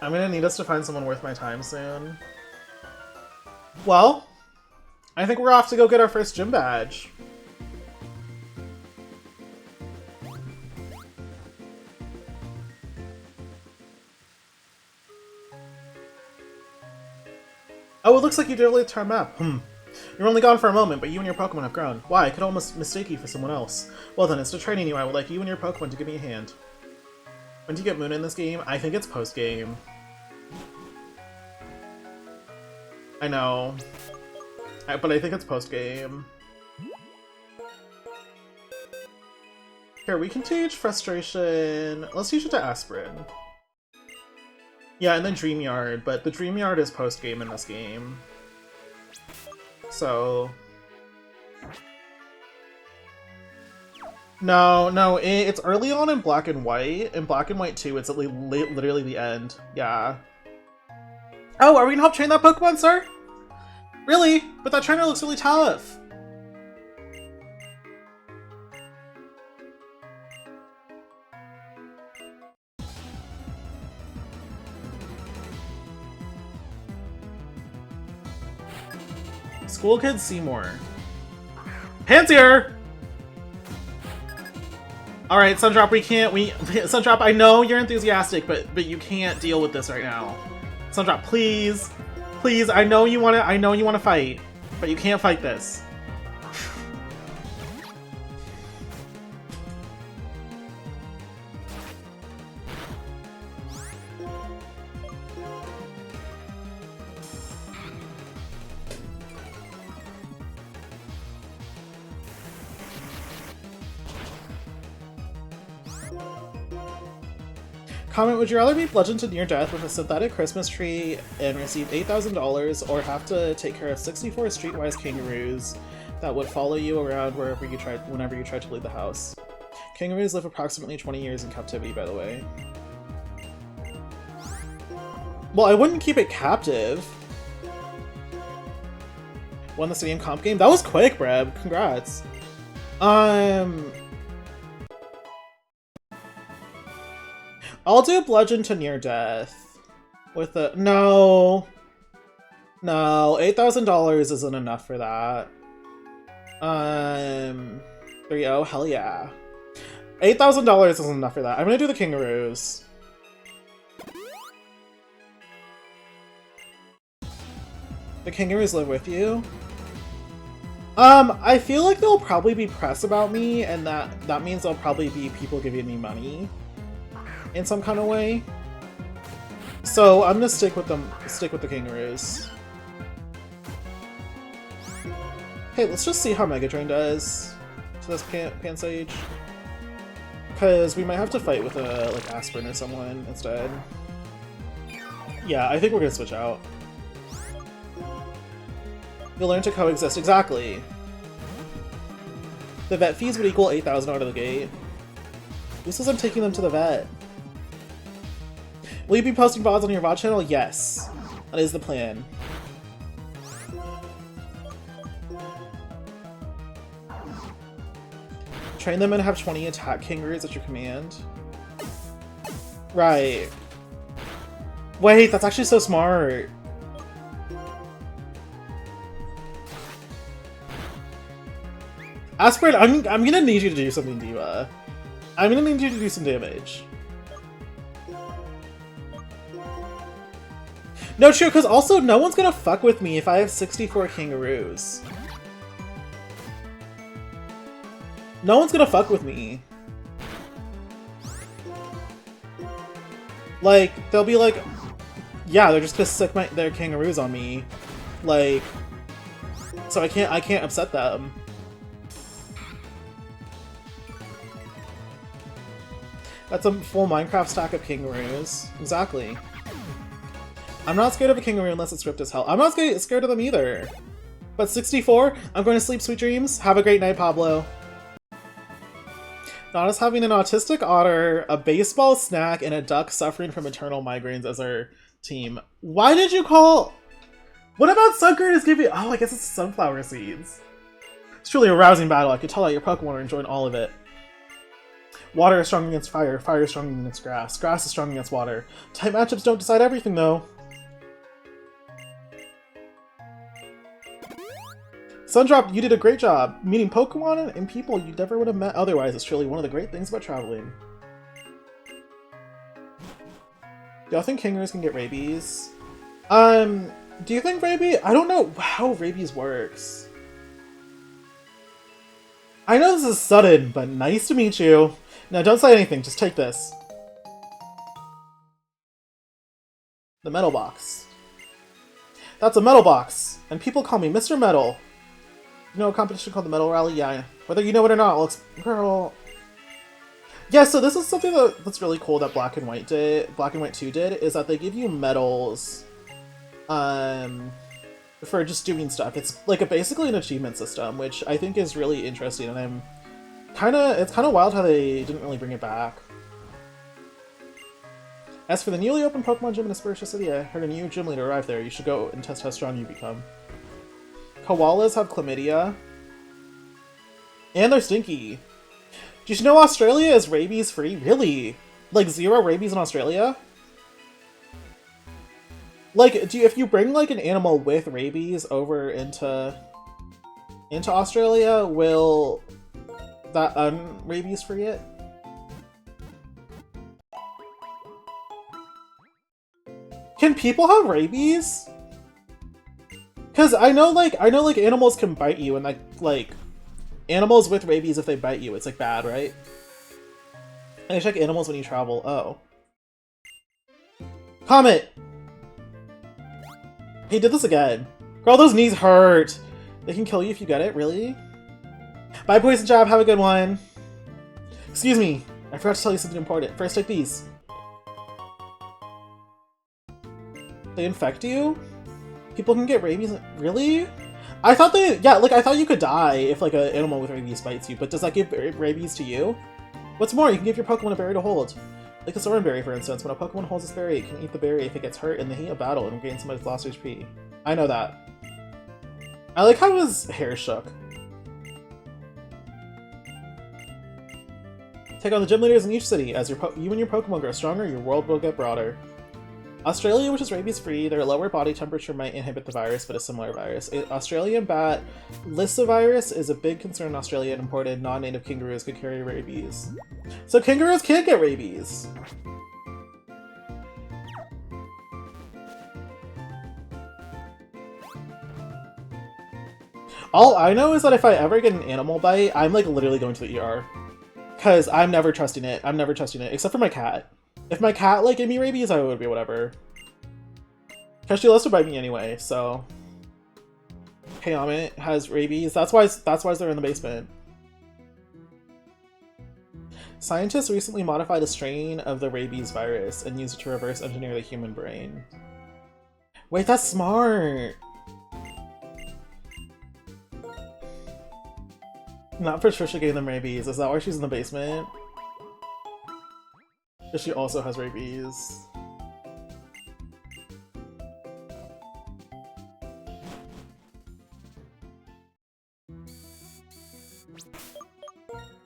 I'm gonna need us to find someone worth my time soon. Well, I think we're off to go get our first gym badge. Oh, it looks like you did really turn up. You're only gone for a moment, but you and your Pokemon have grown. Why? I could almost mistake you for someone else. Well then, instead of training you, I would like you and your Pokemon to give me a hand. When do you get Moon in this game? I think it's post-game. I know. But I think it's post-game. Here, we can teach Frustration. Let's teach it to Aspirin. Yeah, and then Dream Yard, but the Dream Yard is post-game in this game. So... No, it's early on in Black and White. In Black and White 2, it's at literally the end. Yeah. Oh, are we gonna help train that Pokemon, sir? Really? But that trainer looks really tough. School Kid Seymour. Pansier! Alright, Sundrop, Sundrop, I know you're enthusiastic, but you can't deal with this right now. Sundrop, please. Please, I know you wanna fight, but you can't fight this. Comment, would you rather be bludgeoned to near death with a synthetic Christmas tree and receive $8,000, or have to take care of 64 streetwise kangaroos that would follow you around whenever you tried to leave the house? Kangaroos live approximately 20 years in captivity, by the way. Well, I wouldn't keep it captive. Won the Stadium Comp game? That was quick, Breb. Congrats. I'll do bludgeon to near death with a no, $8,000 isn't enough for that. 3-0, hell yeah, $8,000 isn't enough for that. I'm gonna do the kangaroos. The kangaroos live with you. I feel like they'll probably be press about me, and that means there'll probably be people giving me money in some kind of way. So I'm gonna stick with the kangaroos. Hey, let's just see how Mega Drain does to this Pansage. Because we might have to fight with a like Aspirin or someone instead. Yeah, I think we're gonna switch out. You'll learn to coexist, exactly. The vet fees would equal 8,000 out of the gate. Who says I'm taking them to the vet? Will you be posting VODs on your VOD channel? Yes. That is the plan. Train them and have 20 attack kangaroos at your command. Right. Wait, that's actually so smart. Aspirin, I'm gonna need you to do something, Diva. I'm gonna need you to do some damage. No, true, because also no one's gonna fuck with me if I have 64 kangaroos. No one's gonna fuck with me. Like, they'll be like, yeah, they're just gonna sick their kangaroos on me. Like, so I can't upset them. That's a full Minecraft stack of kangaroos. Exactly. I'm not scared of a kangaroo unless it's ripped as hell. I'm not scared of them either. But 64, I'm going to sleep, sweet dreams. Have a great night, Pablo. Not us having an autistic otter, a baseball snack, and a duck suffering from eternal migraines as our team. Why did you call... What about Sucker is giving... Oh, I guess it's sunflower seeds. It's truly a rousing battle. I could tell that your Pokemon are enjoying all of it. Water is strong against fire. Fire is strong against grass. Grass is strong against water. Type matchups don't decide everything, though. Sundrop, you did a great job. Meeting Pokemon and people you never would have met otherwise is truly one of the great things about traveling. Do y'all think kangaroos can get rabies? Do you think rabies? I don't know how rabies works. I know this is sudden, but nice to meet you. Now don't say anything, just take this. The metal box. That's a metal box, and people call me Mr. Metal. You know a competition called the Metal Rally? Yeah. Whether you know it or not, looks... Girl... Yeah, so this is something that's really cool that Black and White 2 did, is that they give you medals, for just doing stuff. It's like basically an achievement system, which I think is really interesting, and it's kind of wild how they didn't really bring it back. As for the newly opened Pokemon Gym in Aspertia City, I heard a new gym leader arrived there. You should go and test how strong you become. Koalas have chlamydia. And they're stinky. Did you know Australia is rabies free? Really? Like 0 rabies in Australia? Like, if you bring like an animal with rabies over into Australia, will that rabies free it? Can people have rabies? Because I know like animals can bite you, and like animals with rabies, if they bite you, it's like bad, right? And I check animals when you travel. Oh. Comet! He did this again. Girl, those knees hurt! They can kill you if you get it, really? Bye, Poison Jab, have a good one! Excuse me, I forgot to tell you something important. First, take these. They infect you? People can get rabies? Really? I thought I thought you could die if like an animal with rabies bites you, but does that give rabies to you? What's more, you can give your Pokemon a berry to hold. Like a Soren berry, for instance. When a Pokemon holds this berry, it can eat the berry if it gets hurt in the heat of battle and gain some of its lost HP. I know that. I like how his hair shook. Take on the gym leaders in each city. As you and your Pokemon grow stronger, your world will get broader. Australia, which is rabies-free, their lower body temperature might inhibit the virus, but a similar virus. Australian bat Lissavirus is a big concern in Australia, and imported non-native kangaroos could carry rabies. So kangaroos can't get rabies! All I know is that if I ever get an animal bite, I'm like literally going to the ER. Because I'm never trusting it. I'm never trusting it, except for my cat. If my cat, like, gave me rabies, I would be whatever. Because she loves to bite me anyway, so... Kayamet has rabies. That's why they're in the basement. Scientists recently modified a strain of the rabies virus and used it to reverse engineer the human brain. Wait, that's smart! Not Patricia gave them rabies. Is that why she's in the basement? Because she also has rabies.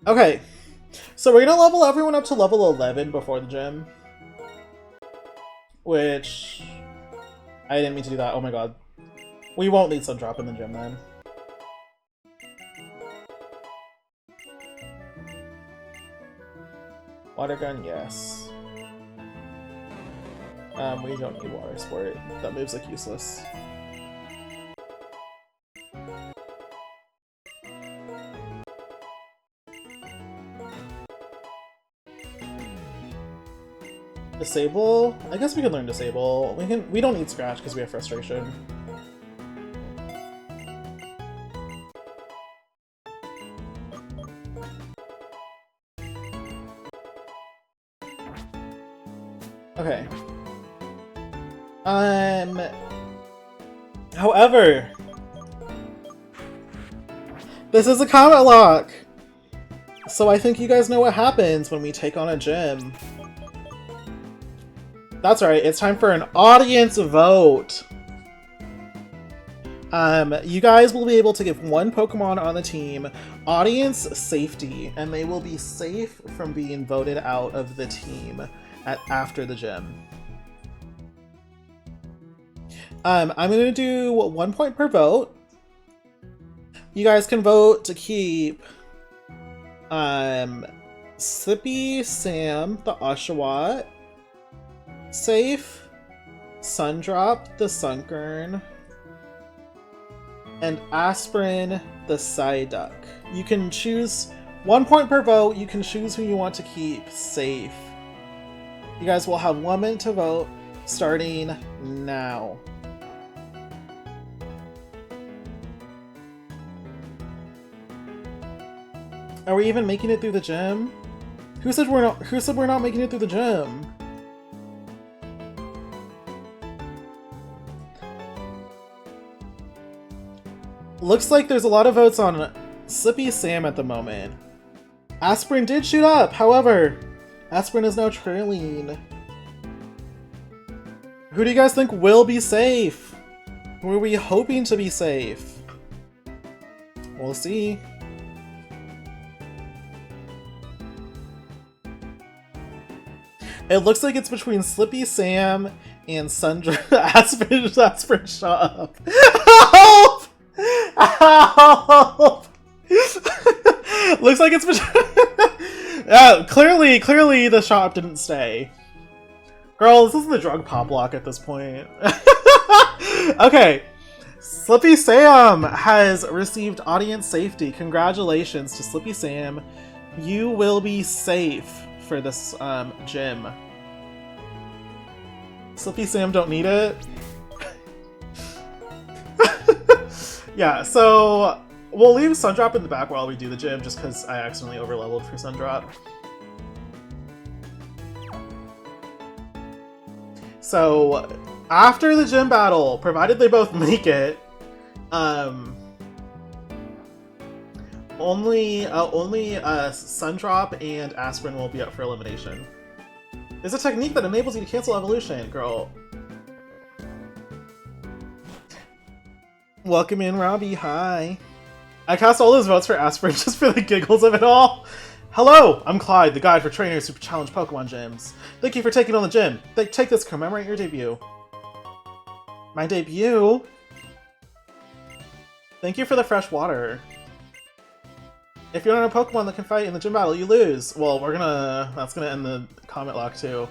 Okay, so we're gonna level everyone up to level 11 before the gym. Which... I didn't mean to do that, oh my god. We won't need Sundrop in the gym then. Water gun, yes. We don't need water sport. That move's like useless. Disable? I guess we can learn Disable. We don't need Scratch because we have Frustration. Okay. However, this is a Comet Lock! So I think you guys know what happens when we take on a gym. That's right, it's time for an audience vote! You guys will be able to give one Pokemon on the team audience safety, and they will be safe from being voted out of the team after the gym. I'm gonna do 1 point per vote. You guys can vote to keep Slippy Sam, the Oshawott, safe, Sundrop, the Sunkern, and Aspirin, the Psyduck. You can choose 1 point per vote. You can choose who you want to keep safe. You guys will have 1 minute to vote starting now. Are we even making it through the gym? Who said we're not making it through the gym? Looks like there's a lot of votes on Slippy Sam at the moment. Aspirin did shoot up, however, Aspirin is now trailing. Who do you guys think will be safe? Who are we hoping to be safe? We'll see. It looks like it's between Slippy Sam and Sundra Aspirin shut up. Help! Help! Looks like it's between clearly the shop didn't stay. Girl, this isn't the drug pop lock at this point. Okay. Slippy Sam has received audience safety. Congratulations to Slippy Sam. You will be safe for this gym. Slippy Sam don't need it. Yeah, so we'll leave Sundrop in the back while we do the gym just because I accidentally overleveled for Sundrop. So after the gym battle, provided they both make it, only Sundrop and Aspirin will be up for elimination. There's a technique that enables you to cancel evolution, girl. Welcome in, Robbie. Hi. I cast all those votes for Aspirin just for the giggles of it all. Hello, I'm Clyde, the guide for trainers who challenge Pokemon gyms. Thank you for taking on the gym. Take this to commemorate your debut. My debut? Thank you for the fresh water. If you're not a Pokemon that can fight in the gym battle, you lose. Well, that's gonna end the Comet Lock too.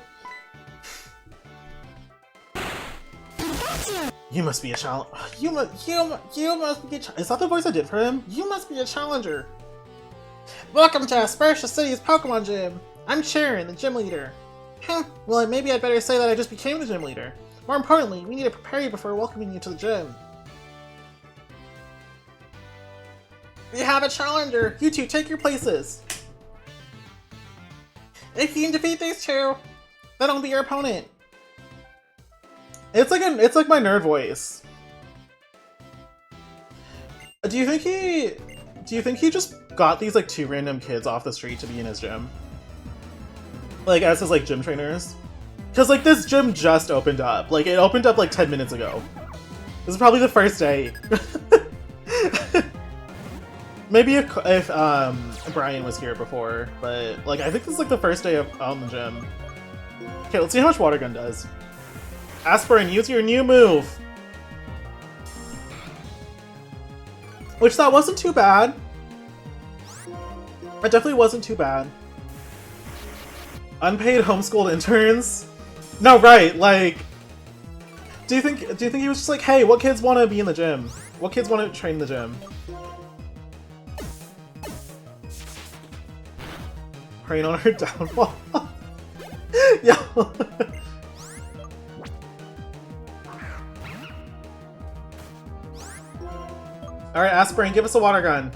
You must be a challenger. You must be a Is that the voice I did for him? You must be a challenger. Welcome to Aspertia City's Pokemon Gym. I'm Sharon, the gym leader. Well, maybe I'd better say that I just became the gym leader. More importantly, we need to prepare you before welcoming you to the gym. We have a challenger! You two, take your places! If you can defeat these two, then I'll be your opponent. It's like my nerd voice. Do you think he just got these like 2 random kids off the street to be in his gym? Like as his like gym trainers? Cause like this gym just opened up. Like it opened up like 10 minutes ago. This is probably the first day. Maybe if Brian was here before, but like I think this is like the first day on the gym. Okay, let's see how much Water Gun does. Aspirin, use your new move! Which that wasn't too bad. It definitely wasn't too bad. Unpaid homeschooled interns? No, right, like... Do you think he was just like, hey, what kids want to be in the gym? What kids want to train in the gym? Preying on her downfall. Yeah. Alright, Aspirin, give us a water gun.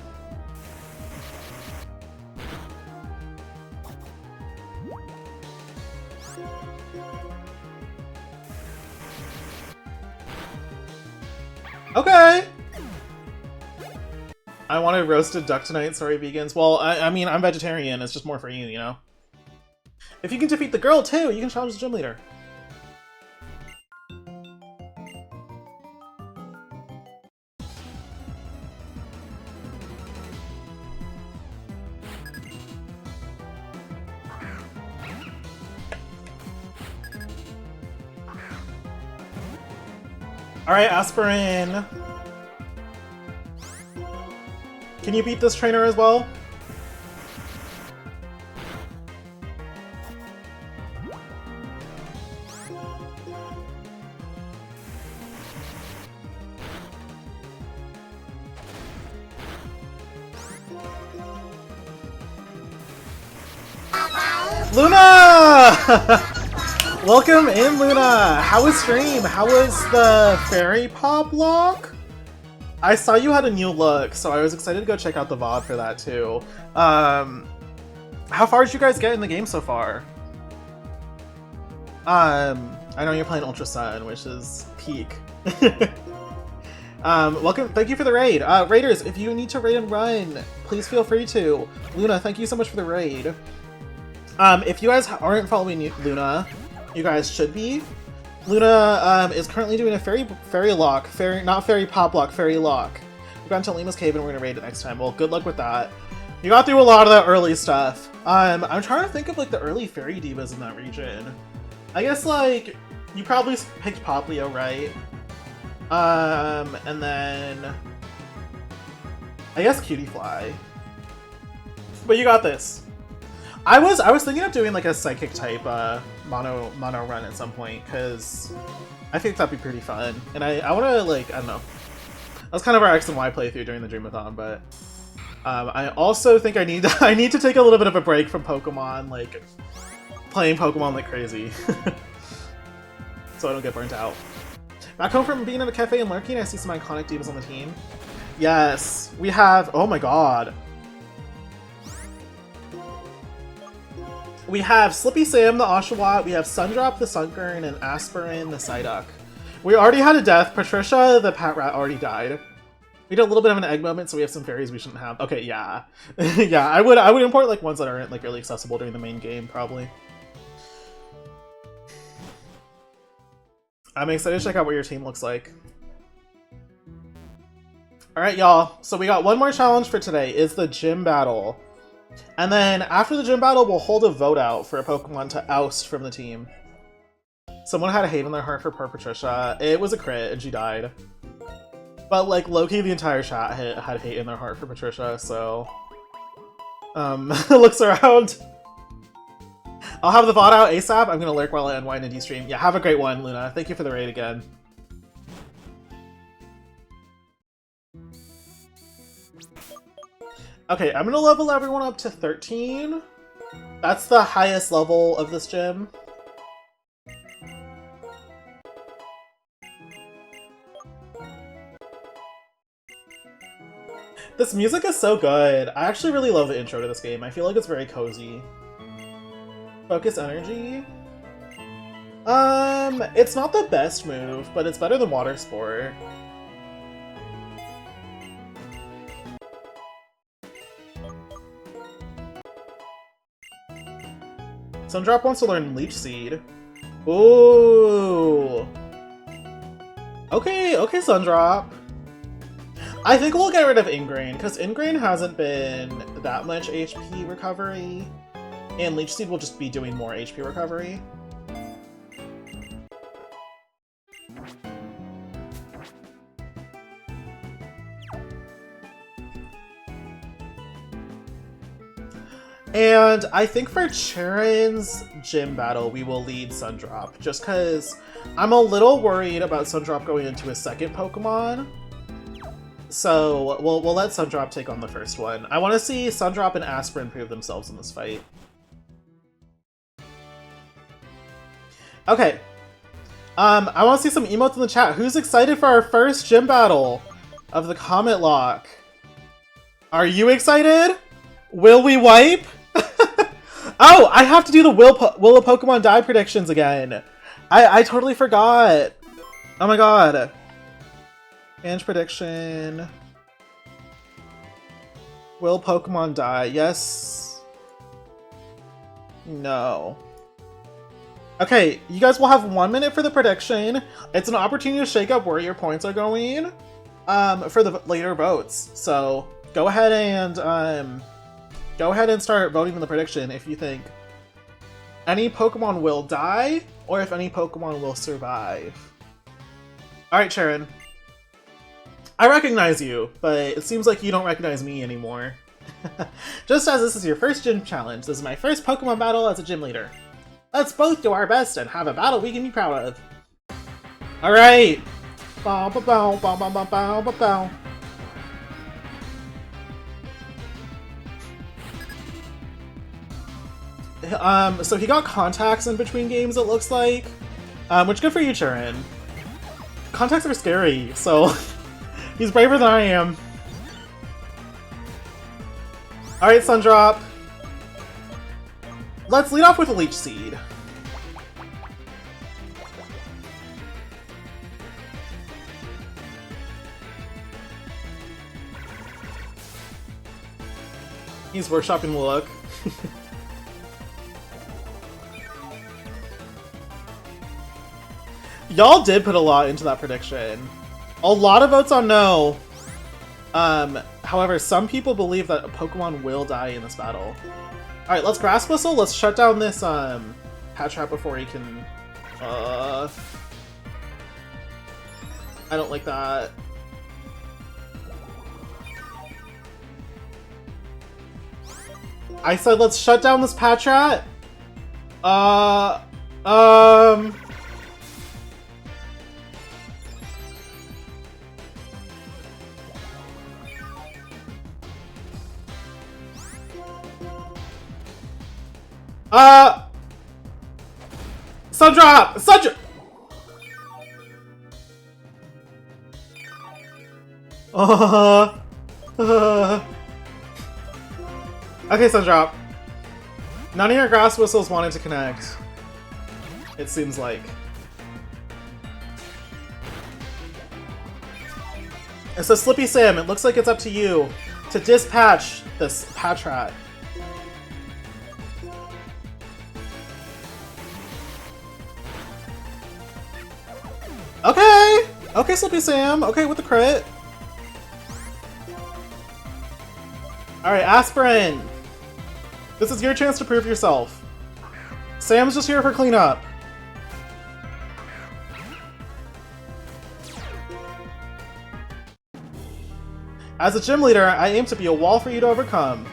Okay! I wanted roasted duck tonight, sorry vegans. Well, I mean, I'm vegetarian, it's just more for you, you know? If you can defeat the girl too, you can challenge the gym leader. Alright, Aspirin! Can you beat this trainer as well? Luna! Welcome in, Luna! How was stream? How was the fairy pop lock? I saw you had a new look, so I was excited to go check out the VOD for that too. How far did you guys get in the game so far? I know you're playing Ultra Sun, which is peak. Welcome, thank you for the raid. Raiders, if you need to raid and run, please feel free to. Luna, thank you so much for the raid. If you guys aren't following Luna, you guys should be. Luna is currently doing a fairy lock, not fairy pop lock, fairy lock. We've gone to Lima's cave and we're gonna raid it next time. Well, good luck with that. You got through a lot of that early stuff. I'm trying to think of like the early fairy divas in that region. I guess like you probably picked Poplio, right? And then I guess Cutie Fly. But you got this. I was thinking of doing like a psychic type mono run at some point because I think that'd be pretty fun. And I want to like, I don't know. That's kind of our X and Y playthrough during the Dreamathon, but I also think I need to take a little bit of a break from Pokemon, like playing Pokemon like crazy, so I don't get burnt out. Back home from being in a cafe and lurking, I see some iconic divas on the team. Yes, we have. Oh my god. We have Slippy Sam, the Oshawott, we have Sundrop, the Sunkern, and Aspirin, the Psyduck. We already had a death. Patricia, the Pat Rat, already died. We did a little bit of an egg moment, so we have some fairies we shouldn't have. Okay, yeah. Yeah, I would import like ones that aren't like really accessible during the main game, probably. I'm excited to check out what your team looks like. Alright, y'all. So we got one more challenge for today, is the gym battle. And then after the gym battle, we'll hold a vote out for a Pokemon to oust from the team. Someone had a hate in their heart for poor Patricia. It was a crit and she died. But like low-key, the entire chat had hate in their heart for Patricia, so looks around. I'll have the VOD out ASAP. I'm gonna lurk while I unwind and de-stream. Yeah, have a great one, Luna. Thank you for the raid again. Okay, I'm gonna level everyone up to 13. That's the highest level of this gym. This music is so good. I actually really love the intro to this game. I feel like it's very cozy. Focus energy. It's not the best move, but it's better than Water Sport. Sundrop wants to learn Leech Seed. Ooh. Okay, Sundrop. I think we'll get rid of Ingrain, because Ingrain hasn't been that much HP recovery, and Leech Seed will just be doing more HP recovery. And I think for Charon's gym battle, we will lead Sundrop, just because I'm a little worried about Sundrop going into his second Pokemon. So we'll let Sundrop take on the first one. I want to see Sundrop and Aspirin prove themselves in this fight. Okay. I want to see some emotes in the chat. Who's excited for our first gym battle of the Comet Lock? Are you excited? Will we wipe? Oh, I have to do the will a Pokemon die predictions again. I totally forgot. Oh my god. Ange prediction. Will Pokemon die? Yes. No. Okay, you guys will have 1 minute for the prediction. It's an opportunity to shake up where your points are going for the later votes. So go ahead and start voting in the prediction if you think any Pokemon will die or if any Pokemon will survive. Alright, Sharon. I recognize you, but it seems like you don't recognize me anymore. Just as this is your first gym challenge, this is my first Pokemon battle as a gym leader. Let's both do our best and have a battle we can be proud of. Alright! Bow, bow, bow, bow, bow, bow, bow, bow, bow. So he got contacts in between games, it looks like. Which good for you, Charon. Contacts are scary, so he's braver than I am. Alright, Sundrop. Let's lead off with a Leech Seed. He's workshopping the look. Y'all did put a lot into that prediction. A lot of votes on no. However, some people believe that a Pokemon will die in this battle. Alright, let's Grass Whistle. Let's shut down this Pattrap before he can... I don't like that. I said let's shut down this Patrat. Sundrop! Sundrop! Okay, Sundrop. None of your Grass Whistles wanted to connect. It seems like. So Slippy Sam, it looks like it's up to you to dispatch this Patrat. Okay! Okay, Slippy Sam. Okay, with the crit. Alright, Aspirin. This is your chance to prove yourself. Sam's just here for cleanup. As a gym leader, I aim to be a wall for you to overcome.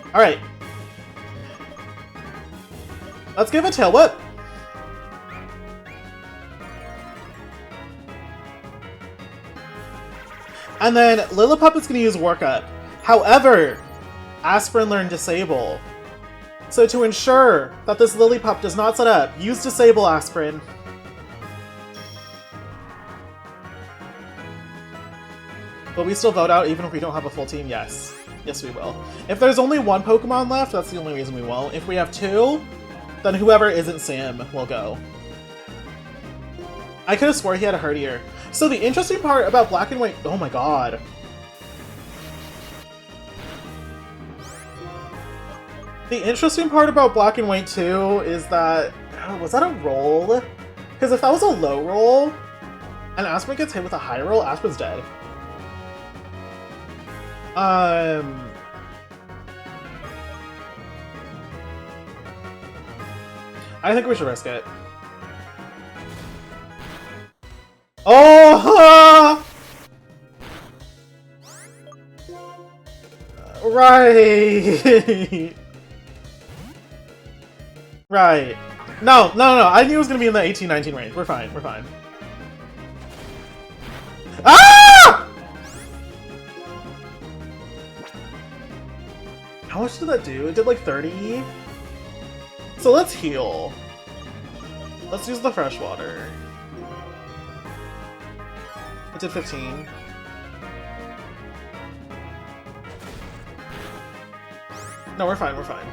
Alright. Let's give a Tail Whip. And then Lillipup is going to use Work Up. However, Aspirin learned Disable. So to ensure that this Lillipup does not set up, use Disable Aspirin. Will we still vote out even if we don't have a full team? Yes. Yes, we will. If there's only one Pokemon left, that's the only reason we won't. If we have two, then whoever isn't Sam will go. I could have swore he had a Herdier. So the interesting part about Black and White... Oh my god. The interesting part about Black and White 2 is that... was that a roll? Because if that was a low roll, and Aspirin gets hit with a high roll, Aspirin's dead. I think we should risk it. Oh! Right! Right. No. I knew it was gonna be in the 18-19 range. We're fine. We're fine. Ah! How much did that do? It did like 30? So let's heal. Let's use the freshwater. It did 15. No, we're fine, we're fine.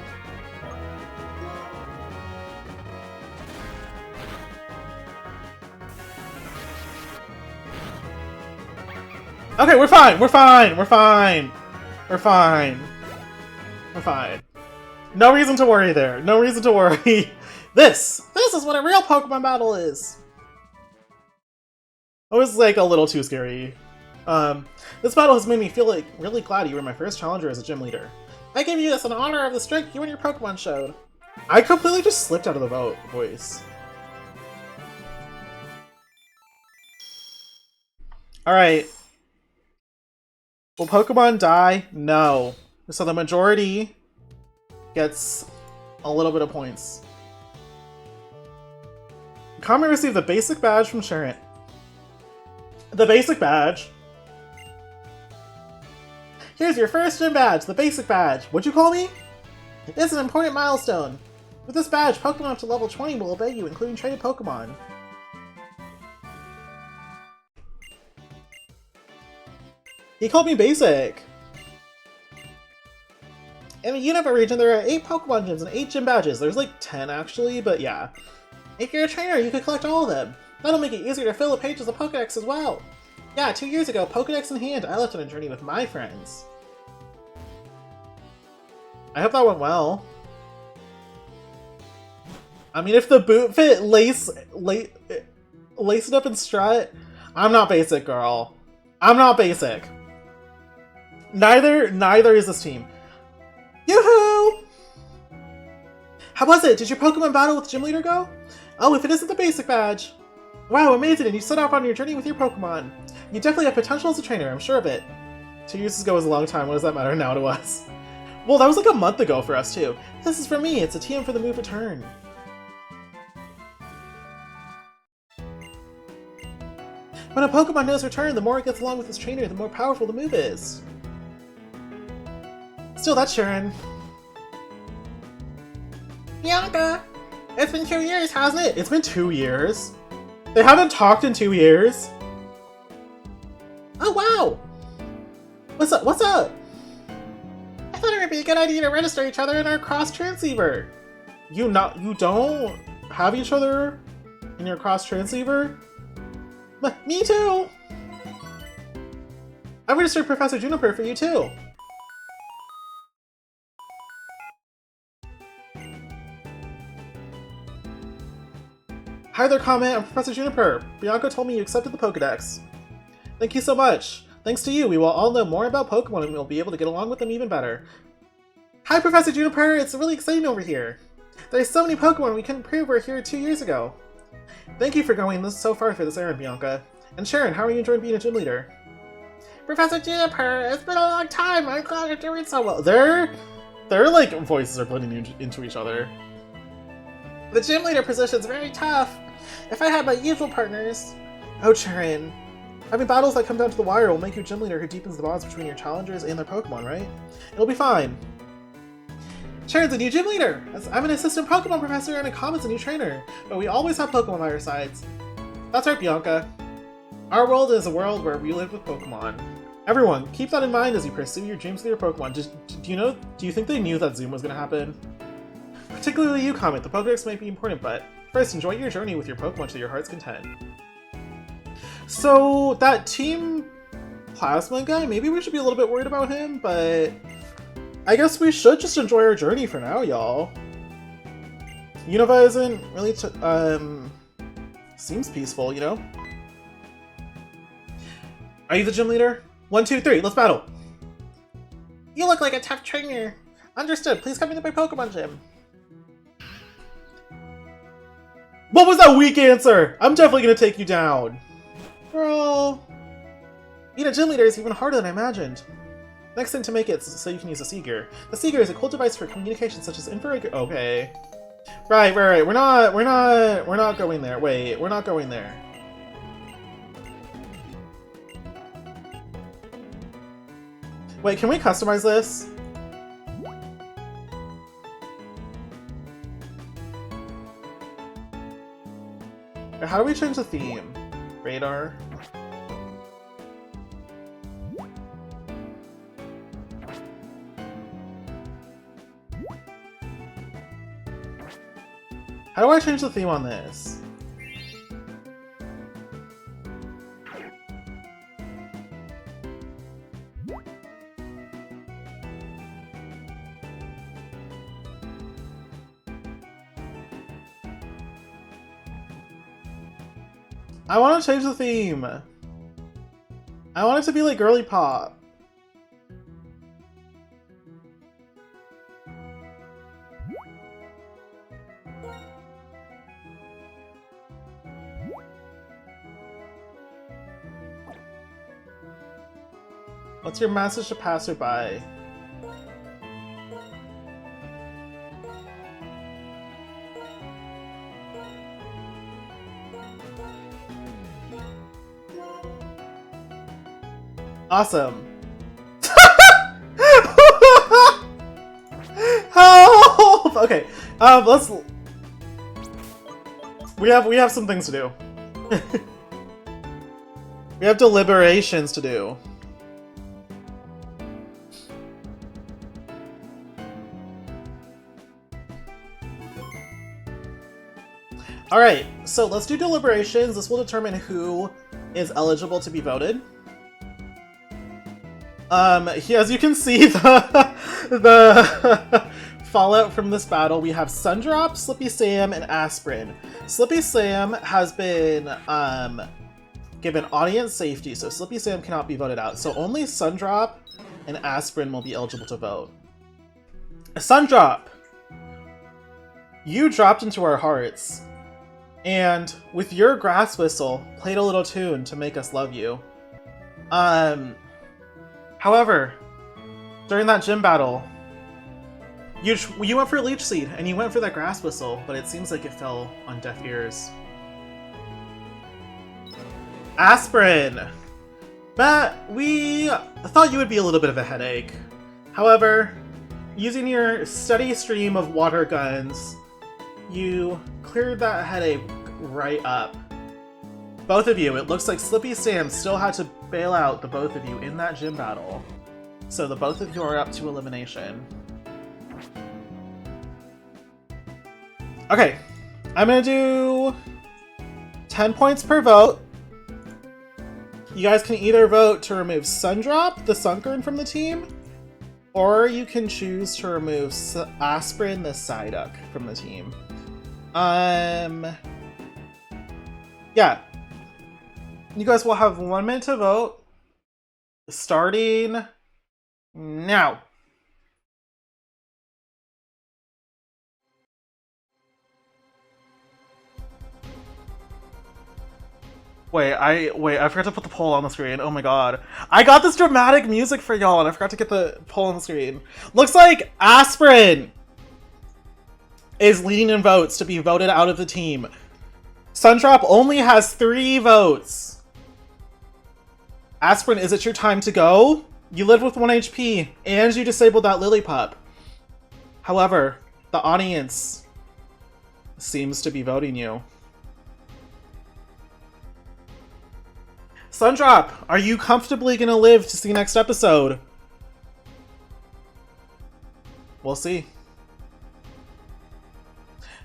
Okay, we're fine, we're fine, we're fine. We're fine. We're fine. No reason to worry there. No reason to worry. This is what a real Pokemon battle is. It was like a little too scary. This battle has made me feel like really glad you were my first challenger as a gym leader. I give you this in honor of the strength you and your Pokemon showed. I completely just slipped out of the voice. Alright. Will Pokemon die? No. So the majority gets a little bit of points. Kami received the basic badge from Sharon. The basic badge. Here's your first gym badge, the basic badge. What'd you call me? It's an important milestone. With this badge, Pokemon up to level 20 will obey you, including traded Pokemon. He called me basic. In the Unova region, there are 8 Pokemon gyms and 8 gym badges. There's like 10 actually, but yeah. If you're a trainer, you could collect all of them. That'll make it easier to fill the pages of Pokedex as well. Yeah, 2 years ago, Pokedex in hand, I left on a journey with my friends. I hope that went well. I mean, if the boot fit lace it up and strut, I'm not basic, girl. I'm not basic. Neither is this team. Yoo-hoo! How was it? Did your Pokemon battle with Gym Leader go? Oh, if it isn't the basic badge. Wow, amazing, and you set off on your journey with your Pokemon. You definitely have potential as a trainer, I'm sure of it. 2 years ago was a long time, what does that matter now to us? Well, that was like a month ago for us too. This is for me, it's a TM for the move return. When a Pokemon knows return, the more it gets along with its trainer, the more powerful the move is. Still, that's Sharon. Bianca! It's been 2 years, hasn't it? It's been 2 years? They haven't talked in 2 years? Oh, wow! What's up? What's up? I thought it would be a good idea to register each other in our cross transceiver. You don't have each other in your cross transceiver? Me too! I registered Professor Juniper for you too. Hi there, Comment. I'm Professor Juniper. Bianca told me you accepted the Pokedex. Thank you so much. Thanks to you, we will all know more about Pokemon and we'll be able to get along with them even better. Hi, Professor Juniper. It's really exciting over here. There's so many Pokemon we couldn't prove were here 2 years ago. Thank you for going so far for this errand, Bianca. And Sharon, how are you enjoying being a gym leader? Professor Juniper, it's been a long time. I'm glad you're doing so well. Their like voices are blending into each other. The gym leader position's very tough. If I had my usual partners... Oh, Sharon. Having battles that come down to the wire will make you a gym leader who deepens the bonds between your challengers and their Pokemon, right? It'll be fine. Sharon's a new gym leader! I'm an assistant Pokemon professor and a Comet's a new trainer, but we always have Pokemon by our sides. That's right, Bianca. Our world is a world where we live with Pokemon. Everyone, keep that in mind as you pursue your dreams with your Pokemon. Do you think they knew that Zoom was going to happen? Particularly you, Comet. The Pokedex might be important, but first, enjoy your journey with your Pokemon to your heart's content. So, that Team Plasma guy, maybe we should be a little bit worried about him, but I guess we should just enjoy our journey for now, y'all. Unova isn't really, seems peaceful, you know? Are you the gym leader? 1, 2, 3, let's battle! You look like a tough trainer. Understood, please come into my Pokemon gym. What was that weak answer? I'm definitely gonna take you down. Girl. Being a gym leader is even harder than I imagined. Next thing to make it so you can use a Seeger. The Seeger is a cool device for communication such as infrared... Okay. Right. We're not going there. Wait, we're not going there. Wait, can we customize this? How do we change the theme? Radar? How do I change the theme on this? I want to change the theme. I want it to be like girly pop. What's your message to passerby? Awesome. Help! Okay, let's. We have some things to do. We have deliberations to do. Alright, so let's do deliberations. This will determine who is eligible to be voted. As you can see, the fallout from this battle, we have Sundrop, Slippy Sam, and Aspirin. Slippy Sam has been given audience safety, so Slippy Sam cannot be voted out. So only Sundrop and Aspirin will be eligible to vote. Sundrop! You dropped into our hearts, and with your grass whistle, played a little tune to make us love you. However, during that gym battle, you went for Leech Seed, and you went for that grass whistle, but it seems like it fell on deaf ears. Aspirin! Matt, we thought you would be a little bit of a headache. However, using your steady stream of water guns, you cleared that headache right up. Both of you, it looks like Slippy Sam still had to bail out the both of you in that gym battle. So the both of you are up to elimination. Okay, I'm gonna do 10 points per vote. You guys can either vote to remove Sundrop, the Sunkern, from the team, or you can choose to remove Aspirin, the Psyduck, from the team. Yeah. You guys will have 1 minute to vote, starting now. Wait, I forgot to put the poll on the screen. Oh my god. I got this dramatic music for y'all and I forgot to get the poll on the screen. Looks like Aspirin is leading in votes to be voted out of the team. Sundrop only has 3 votes. Aspirin, is it your time to go? You lived with 1 HP, and you disabled that lily pup. However, the audience seems to be voting you. Sundrop, are you comfortably gonna live to see next episode? We'll see.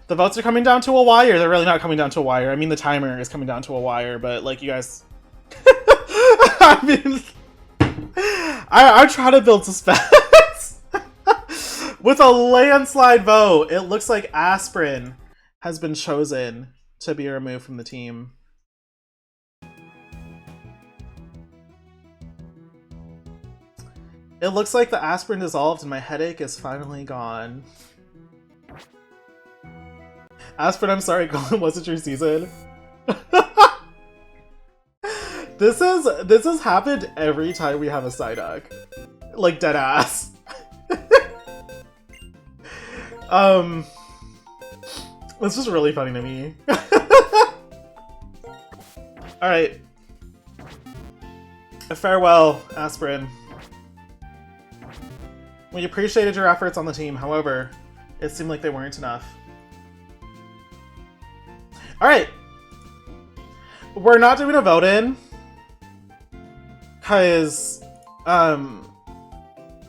The votes are coming down to a wire. They're really not coming down to a wire. I mean, the timer is coming down to a wire, but like, you guys... I mean... I try to build suspense. With a landslide vote, it looks like Aspirin has been chosen to be removed from the team. It looks like the aspirin dissolved and my headache is finally gone. Aspirin, I'm sorry, Colin, wasn't your season? This has happened every time we have a Psyduck. Like, dead ass. It's just really funny to me. Alright. Farewell, Aspirin. We appreciated your efforts on the team, however, it seemed like they weren't enough. Alright, We're not doing a vote-in. Because,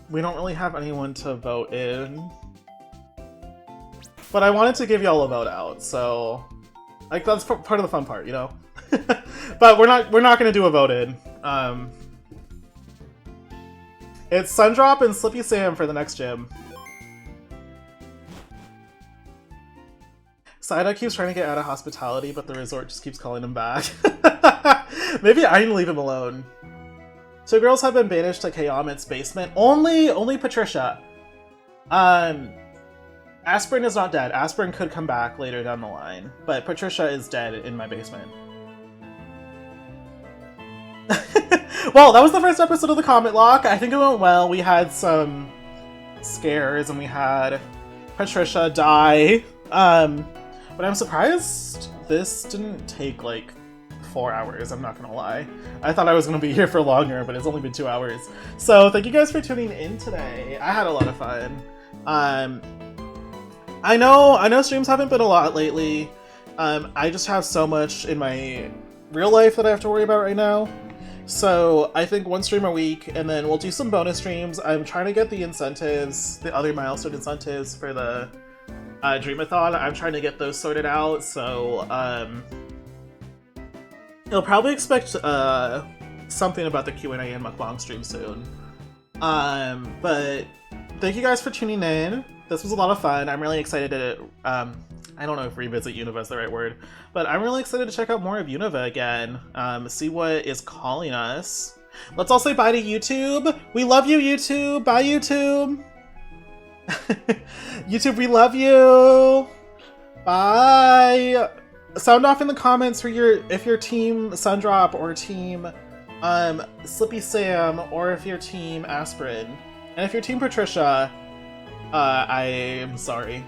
we don't really have anyone to vote in. But I wanted to give y'all a vote out, so... Like, that's part of the fun part, you know? But we're not gonna do a vote-in. It's Sundrop and Slippy Sam for the next gym. Saida keeps trying to get out of hospitality, but the resort just keeps calling him back. Maybe I need to leave him alone. 2 girls have been banished to Kayamit's basement. Only Patricia. Aspirin is not dead. Aspirin could come back later down the line, but Patricia is dead in my basement. Well, that was the first episode of the Comet Lock. I think it went well. We had some scares and we had Patricia die. But I'm surprised this didn't take like 4 hours, I'm not gonna lie. I thought I was gonna be here for longer, but it's only been 2 hours. So thank you guys for tuning in today. I had a lot of fun. I know streams haven't been a lot lately. I just have so much in my real life that I have to worry about right now. So I think 1 stream a week, and then we'll do some bonus streams. I'm trying to get the incentives, the other milestone incentives for the Dreamathon. I'm trying to get those sorted out, so you'll probably expect something about the Q&A and mukbang stream soon. But thank you guys for tuning in. This was a lot of fun. I'm really excited to, I don't know if revisit Unova is the right word, but I'm really excited to check out more of Unova again, see what is calling us. Let's all say bye to YouTube. We love you, YouTube. Bye, YouTube. YouTube, we love you. Bye. Sound off in the comments for if you're team Sundrop or team Slippy Sam, or if you're team Aspirin. And if you're team Patricia, I am sorry.